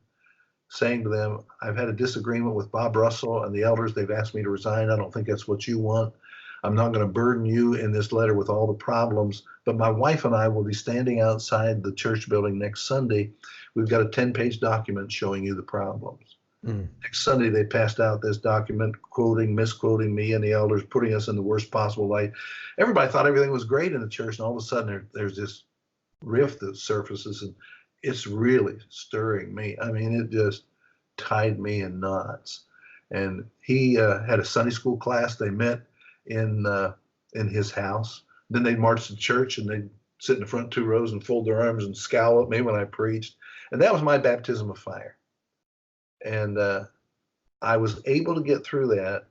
saying to them, I've had a disagreement with Bob Russell and the elders. They've asked me to resign. I don't think that's what you want. I'm not going to burden you in this letter with all the problems, but my wife and I will be standing outside the church building next Sunday. We've got a 10-page document showing you the problems. Next Sunday, they passed out this document, misquoting me and the elders, putting us in the worst possible light. Everybody thought everything was great in the church, and all of a sudden there's this rift that surfaces, and it's really stirring me. I mean, it just tied me in knots. And he had a Sunday school class. They met in his house. Then they'd march to church, and they'd sit in the front 2 rows and fold their arms and scowl at me when I preached. And that was my baptism of fire. And I was able to get through that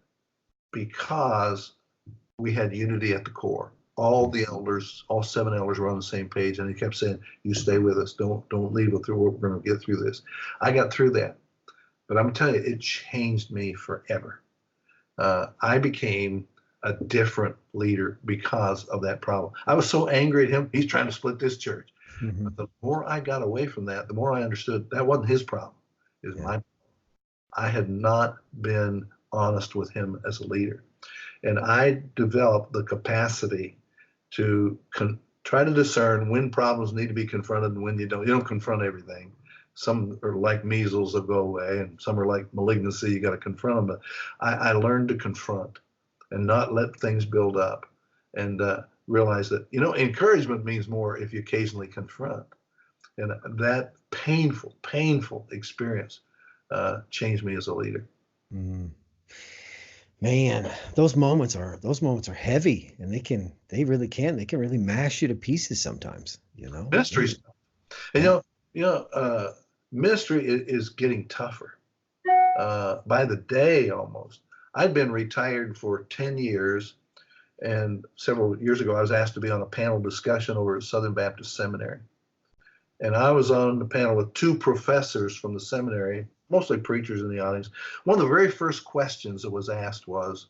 because we had unity at the core. All the elders, all 7 elders were on the same page, and he kept saying, you stay with us. Don't leave us. We're going to get through this. I got through that. But I'm telling you, it changed me forever. I became a different leader because of that problem. I was so angry at him. He's trying to split this church. But the more I got away from that, the more I understood that wasn't his problem. It was my problem. I had not been honest with him as a leader. And I developed the capacity to try to discern when problems need to be confronted and when you don't. You don't confront everything. Some are like measles, they'll go away, and some are like malignancy, you got to confront them. But I learned to confront and not let things build up, and realize that, encouragement means more if you occasionally confront. And that painful experience changed me as a leader. Man, those moments are heavy, and they really mash you to pieces sometimes, Ministry stuff. And ministry is getting tougher by the day almost. I'd been retired for 10 years, and several years ago I was asked to be on a panel discussion over at Southern Baptist Seminary. And I was on the panel with 2 professors from the seminary, mostly preachers in the audience. One of the very first questions that was asked was,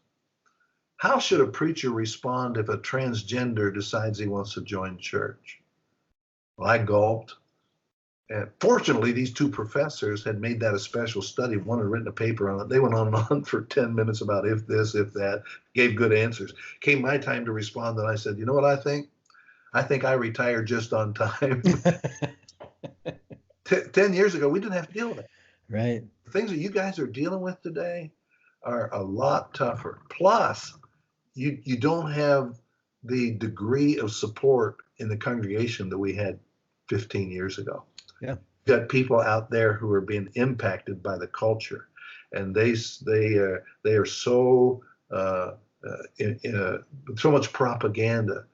how should a preacher respond if a transgender decides he wants to join church? Well, I gulped. And fortunately, these 2 professors had made that a special study. One had written a paper on it. They went on and on for 10 minutes about if this, if that, gave good answers. Came my time to respond, and I said, you know what I think? I think I retired just on time. 10 years ago, we didn't have to deal with it. Right. The things that you guys are dealing with today are a lot tougher. Plus, you don't have the degree of support in the congregation that we had 15 years ago. Yeah. Got people out there who are being impacted by the culture, and they are so so much propaganda.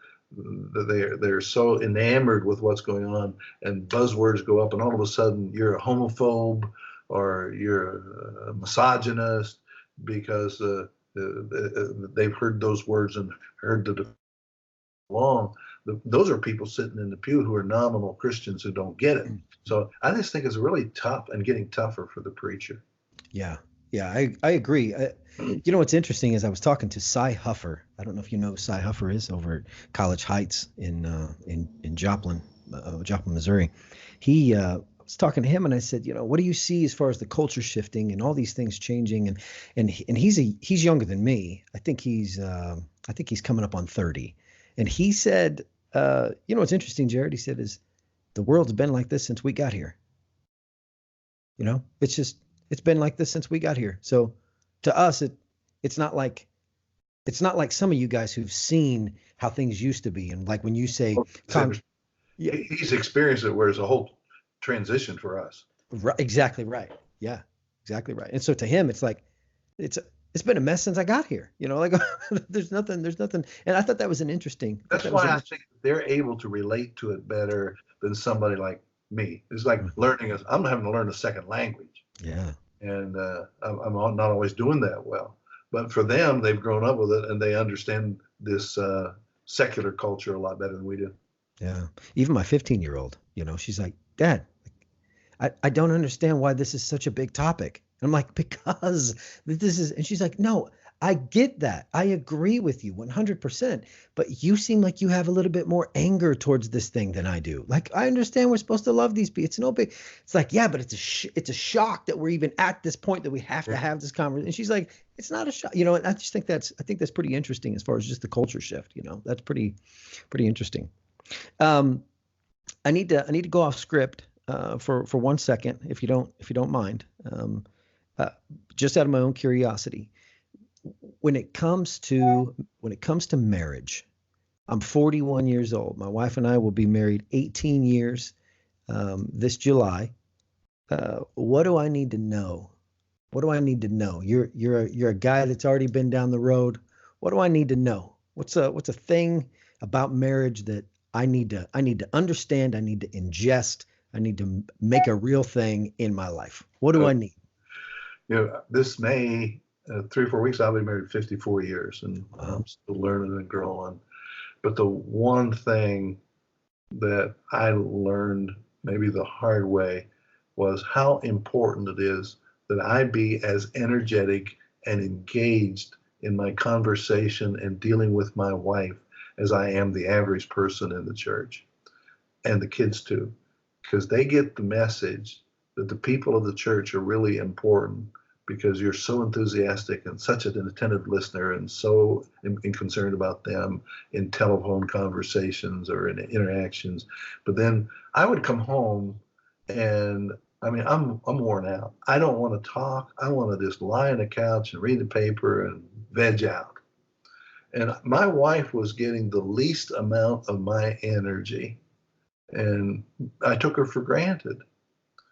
They're so enamored with what's going on, and buzzwords go up, and all of a sudden you're a homophobe or you're a misogynist because they've heard those words and heard the long. Those are people sitting in the pew who are nominal Christians who don't get it. So I just think it's really tough and getting tougher for the preacher. Yeah. Yeah, I agree. You know, what's interesting is I was talking to Cy Huffer. I don't know if you know who Cy Huffer is over at College Heights in Joplin, Missouri. He I was talking to him and I said, you know, what do you see as far as the culture shifting and all these things changing? And he's younger than me. I think he's coming up on 30. And he said, you know, what's interesting, Jared, he said, is the world's been like this since we got here. You know, it's been like this since we got here. So to us, it's not like some of you guys who've seen how things used to be. And like when you say, yeah, he's experienced it where it's a whole transition for us. Right, exactly right. Yeah, exactly right. And so to him, it's like, it's been a mess since I got here. You know, like there's nothing. And I thought that was an interesting. That's why I think they're able to relate to it better than somebody like me. It's like learning. I'm having to learn a second language. Yeah. And I'm not always doing that well. But for them, they've grown up with it and they understand this secular culture a lot better than we do. Yeah. Even my 15-year-old, you know, she's like, Dad, I don't understand why this is such a big topic. And I'm like, because this is, and she's like, no, I get that. I agree with you 100%. But you seem like you have a little bit more anger towards this thing than I do. Like, I understand we're supposed to love these people. It's no big. It's like, yeah, but it's a shock that we're even at this point that we have to have this conversation. And she's like, it's not a shock, you know. And I just think that's pretty interesting as far as just the culture shift. You know, that's pretty interesting. I need to go off script for 1 second, if you don't mind. Just out of my own curiosity. When it comes to marriage, I'm 41 years old. My wife and I will be married 18 years this July. What do I need to know? What do I need to know? You're a guy that's already been down the road. What do I need to know? What's a thing about marriage that I need to understand? I need to ingest. I need to make a real thing in my life. What do I need? You know, this May. 3 or 4 weeks, I'll be married 54 years, and I'm still learning and growing. But the one thing that I learned maybe the hard way was how important it is that I be as energetic and engaged in my conversation and dealing with my wife as I am the average person in the church, and the kids too, because they get the message that the people of the church are really important, because you're so enthusiastic and such an attentive listener and so concerned about them in telephone conversations or in interactions. But then I would come home and I mean, I'm worn out. I don't want to talk. I want to just lie on the couch and read the paper and veg out. And my wife was getting the least amount of my energy, and I took her for granted.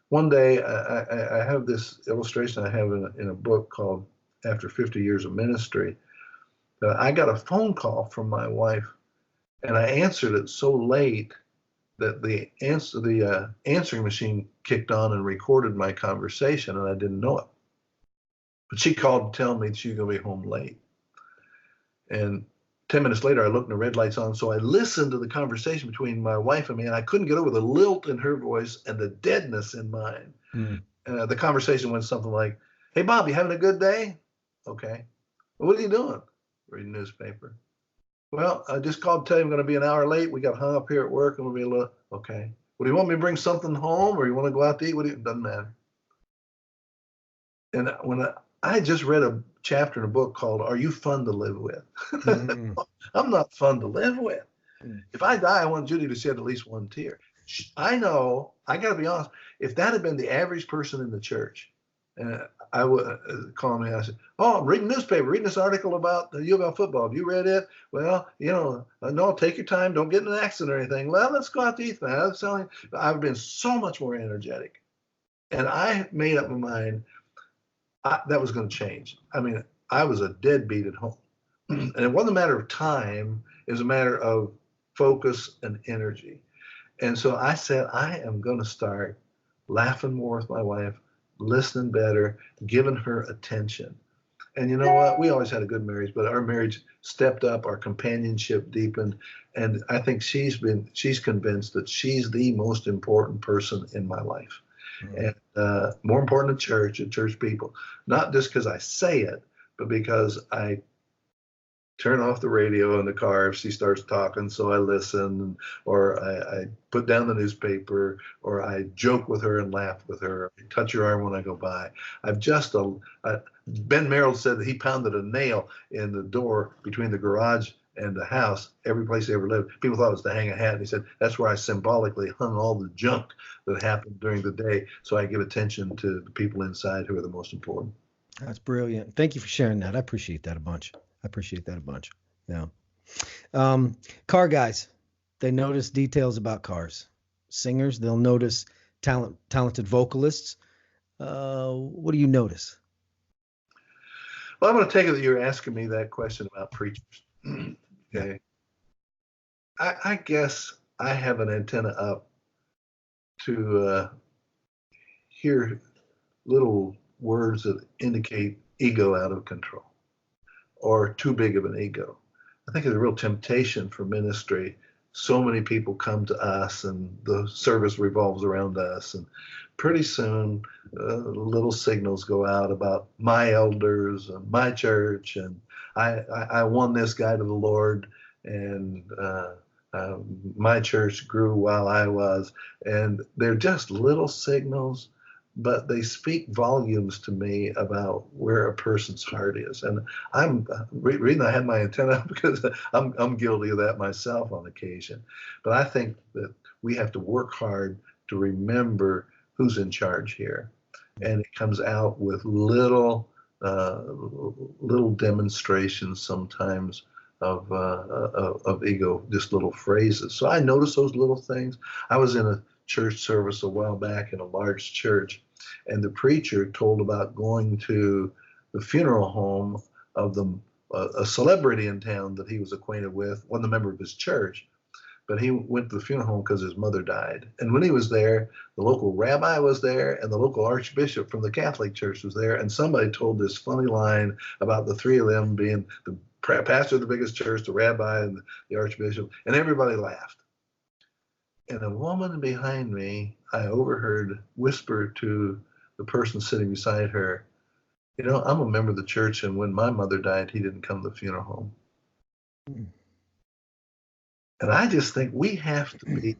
One day, I have this illustration I have in a book called After 50 Years of Ministry. I got a phone call from my wife, and I answered it so late that the answering machine kicked on and recorded my conversation, and I didn't know it. But she called to tell me she was going to be home late. And 10 minutes later, I looked and the red light's on. So I listened to the conversation between my wife and me, and I couldn't get over the lilt in her voice and the deadness in mine. The conversation went something like, "Hey, Bob, you having a good day?" "Okay." "Well, what are you doing?" "Reading newspaper." "Well, I just called to tell you I'm going to be an hour late. We got hung up here at work and we'll be a little." "Okay." "Well, do you want me to bring something home or you want to go out to eat?" It doesn't matter. And when I just read a chapter in a book called "Are You Fun to Live With?" I'm not fun to live with. If I die, I want Judy to shed at least one tear. I know, I got to be honest, if that had been the average person in the church, I would call me. I said, "Oh, I'm reading newspaper, reading this article about the U of L football. Have you read it?" Well, no, take your time. Don't get in an accident or anything. Well, let's go out to eat. I've been so much more energetic, and I made up my mind that was going to change. I mean, I was a deadbeat at home, and it wasn't a matter of time. It was a matter of focus and energy. And so I said, I am going to start laughing more with my wife, listening better, giving her attention. And you know what? We always had a good marriage, but our marriage stepped up, our companionship deepened. And I think she's convinced that she's the most important person in my life. Mm-hmm. And more important than church people, not just because I say it, but because I turn off the radio in the car if she starts talking, so I listen, or I put down the newspaper, or I joke with her and laugh with her. I touch her arm when I go by. Ben Merrill said that he pounded a nail in the door between the garage and the house every place he ever lived. People thought it was to hang a hat, and he said that's where I symbolically hung all the junk that happened during the day, so I give attention to the people inside who are the most important. That's brilliant. Thank you for sharing that. I appreciate that a bunch. Yeah. Car guys, they notice details about cars. Singers, they'll notice talented vocalists. What do you notice? Well, I'm going to take it that you're asking me that question about preachers. Okay. I guess I have an antenna up to hear little words that indicate ego out of control, or too big of an ego. I think it's a real temptation for ministry. So many people come to us and the service revolves around us. And pretty soon, little signals go out about my elders and my church. And I won this guy to the Lord, and my church grew while I was. And they're just little signals, but they speak volumes to me about where a person's heart is. And I'm reading, I have my antenna up because I'm guilty of that myself on occasion. But I think that we have to work hard to remember who's in charge here. And it comes out with little demonstrations sometimes of ego, just little phrases. So I notice those little things. I was in a church service a while back in a large church, and the preacher told about going to the funeral home of a celebrity in town that he was acquainted with, wasn't a member of his church, but he went to the funeral home because his mother died. And when he was there, the local rabbi was there, and the local archbishop from the Catholic Church was there, and somebody told this funny line about the three of them being the pastor of the biggest church, the rabbi, and the archbishop, and everybody laughed. And a woman behind me, I overheard whisper to the person sitting beside her, I'm a member of the church, and when my mother died, he didn't come to the funeral home. Mm. And I just think we have to be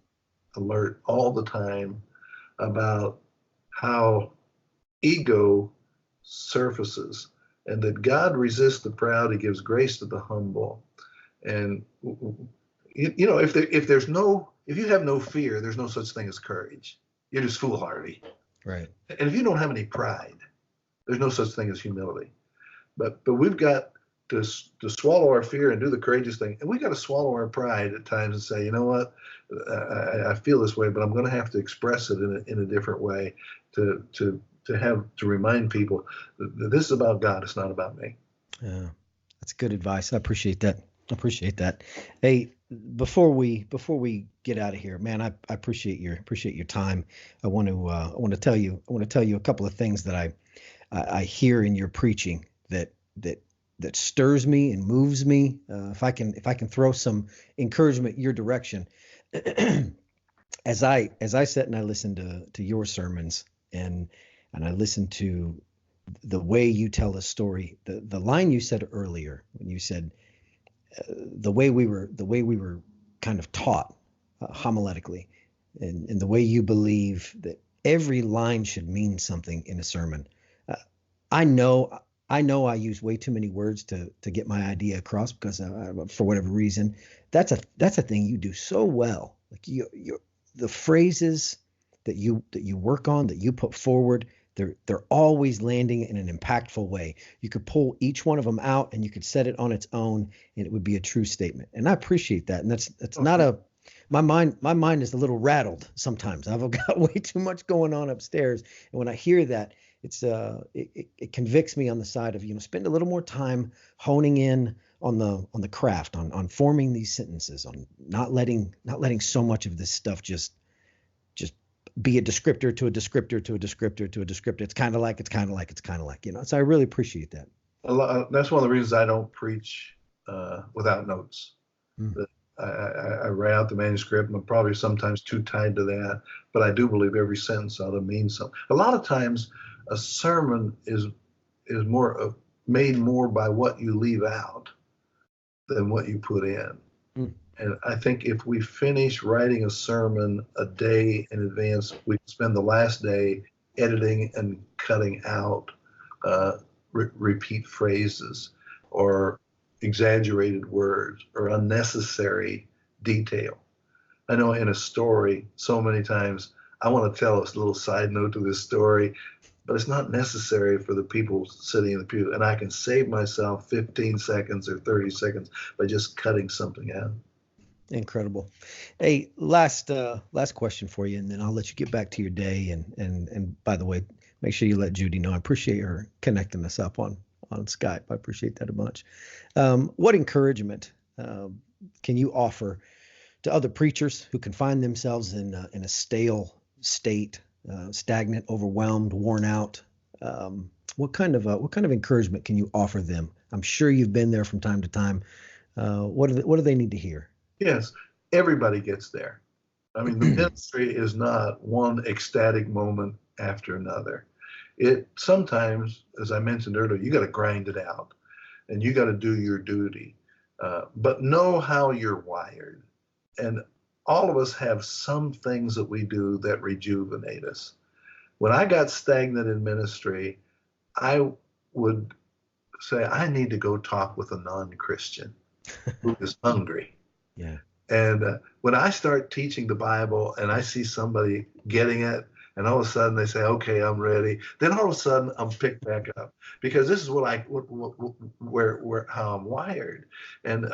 alert all the time about how ego surfaces, and that God resists the proud, he gives grace to the humble. And if you have no fear, there's no such thing as courage. You're just foolhardy. Right. And if you don't have any pride, there's no such thing as humility. But we've got to swallow our fear and do the courageous thing. And we got to swallow our pride at times and say, you know what, I feel this way, but I'm going to have to express it in a different way to remind people that this is about God. It's not about me. Yeah, that's good advice. I appreciate that. Hey, before we get out of here, man, I appreciate your time. I want to tell you a couple of things that I hear in your preaching that stirs me and moves me. If I can throw some encouragement your direction, as I sit and I listen to your sermons and I listen to the way you tell a story, the line you said earlier when you said the way we were kind of taught homiletically, and the way you believe that every line should mean something in a sermon. I know I use way too many words to get my idea across because for whatever reason, that's a thing you do so well. Like the phrases that you work on, that you put forward, they're always landing in an impactful way. You could pull each one of them out and you could set it on its own and it would be a true statement. And I appreciate that. And that's not a my mind is a little rattled sometimes. I've got way too much going on upstairs. And when I hear that, it convicts me on the side of, spend a little more time honing in on the craft, on forming these sentences, on not letting so much of this stuff just be a descriptor to a descriptor to a descriptor to a descriptor. It's kind of like, so I really appreciate that. That's one of the reasons I don't preach without notes. Mm. I write out the manuscript, and I'm probably sometimes too tied to that, but I do believe every sentence ought to mean something. A lot of times a sermon is more made more by what you leave out than what you put in. Mm. And I think if we finish writing a sermon a day in advance, we spend the last day editing and cutting out repeat phrases or exaggerated words or unnecessary detail. I know in a story, so many times I want to tell a little side note to this story, but it's not necessary for the people sitting in the pew. And I can save myself 15 seconds or 30 seconds by just cutting something out. Incredible. Hey, last question for you, and then I'll let you get back to your day. And by the way, make sure you let Judy know. I appreciate her connecting us up on Skype. I appreciate that a bunch. What encouragement can you offer to other preachers who can find themselves in a stale state, stagnant, overwhelmed, worn out? What kind of encouragement can you offer them? I'm sure you've been there from time to time. What do they need to hear? Yes, everybody gets there. I mean, the ministry is not one ecstatic moment after another. It sometimes, as I mentioned earlier, you got to grind it out and you got to do your duty. But know how you're wired. And all of us have some things that we do that rejuvenate us. When I got stagnant in ministry, I would say, I need to go talk with a non-Christian who is hungry. Yeah. And when I start teaching the Bible and I see somebody getting it, and all of a sudden they say, okay, I'm ready. Then all of a sudden I'm picked back up because this is how I'm wired. And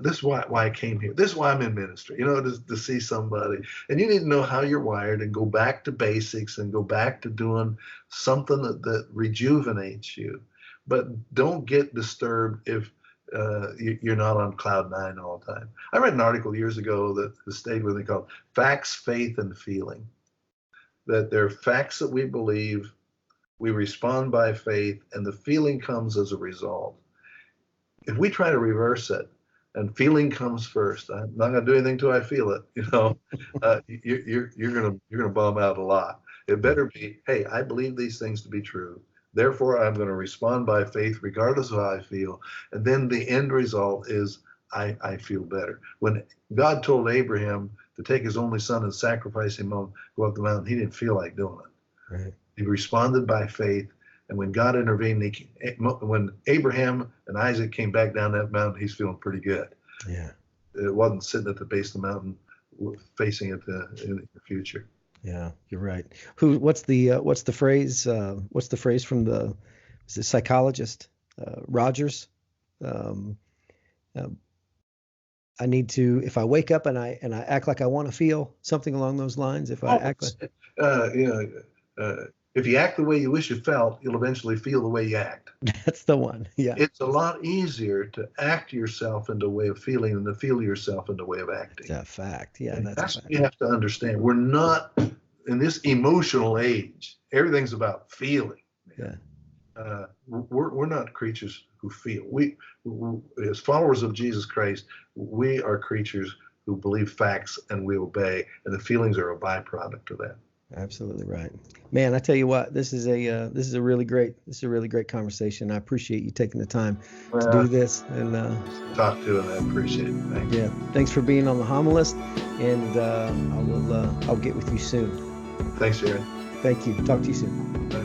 this is why I came here. This is why I'm in ministry, to see somebody. And you need to know how you're wired and go back to basics and go back to doing something that rejuvenates you. But don't get disturbed if you're not on cloud nine all the time. I read an article years ago that stayed with me called Facts, Faith, and Feeling. That there are facts that we believe, we respond by faith, and the feeling comes as a result. If we try to reverse it and feeling comes first, I'm not going to do anything till I feel it, you're going to bum out a lot. It better be, hey, I believe these things to be true. Therefore, I'm going to respond by faith regardless of how I feel. And then the end result is I feel better. When God told Abraham to take his only son and sacrifice him on, go up the mountain, he didn't feel like doing it. Right. He responded by faith. And when God intervened, when Abraham and Isaac came back down that mountain, he's feeling pretty good. Yeah. It wasn't sitting at the base of the mountain facing it in the future. Yeah, you're right. What's the phrase? What's the phrase from the psychologist Rogers? I need to, if I wake up and I act like I want to feel, something along those lines. If I act like, if you act the way you wish you felt, you'll eventually feel the way you act. That's the one. Yeah. It's a lot easier to act yourself into a way of feeling than to feel yourself into a way of acting. That's a fact. Yeah, that's what you have to understand. We're not in this emotional age. Everything's about feeling. Yeah. We're not creatures who feel. We as followers of Jesus Christ, we are creatures who believe facts and we obey, and the feelings are a byproduct of that. Absolutely right, man. I tell you what, this is a really great conversation. I appreciate you taking the time to do this and talk to, and I appreciate it. Thank you. Yeah, thanks for being on the Homilist, and I'll get with you soon. Thanks, Aaron. Thank you. Talk to you soon. Bye.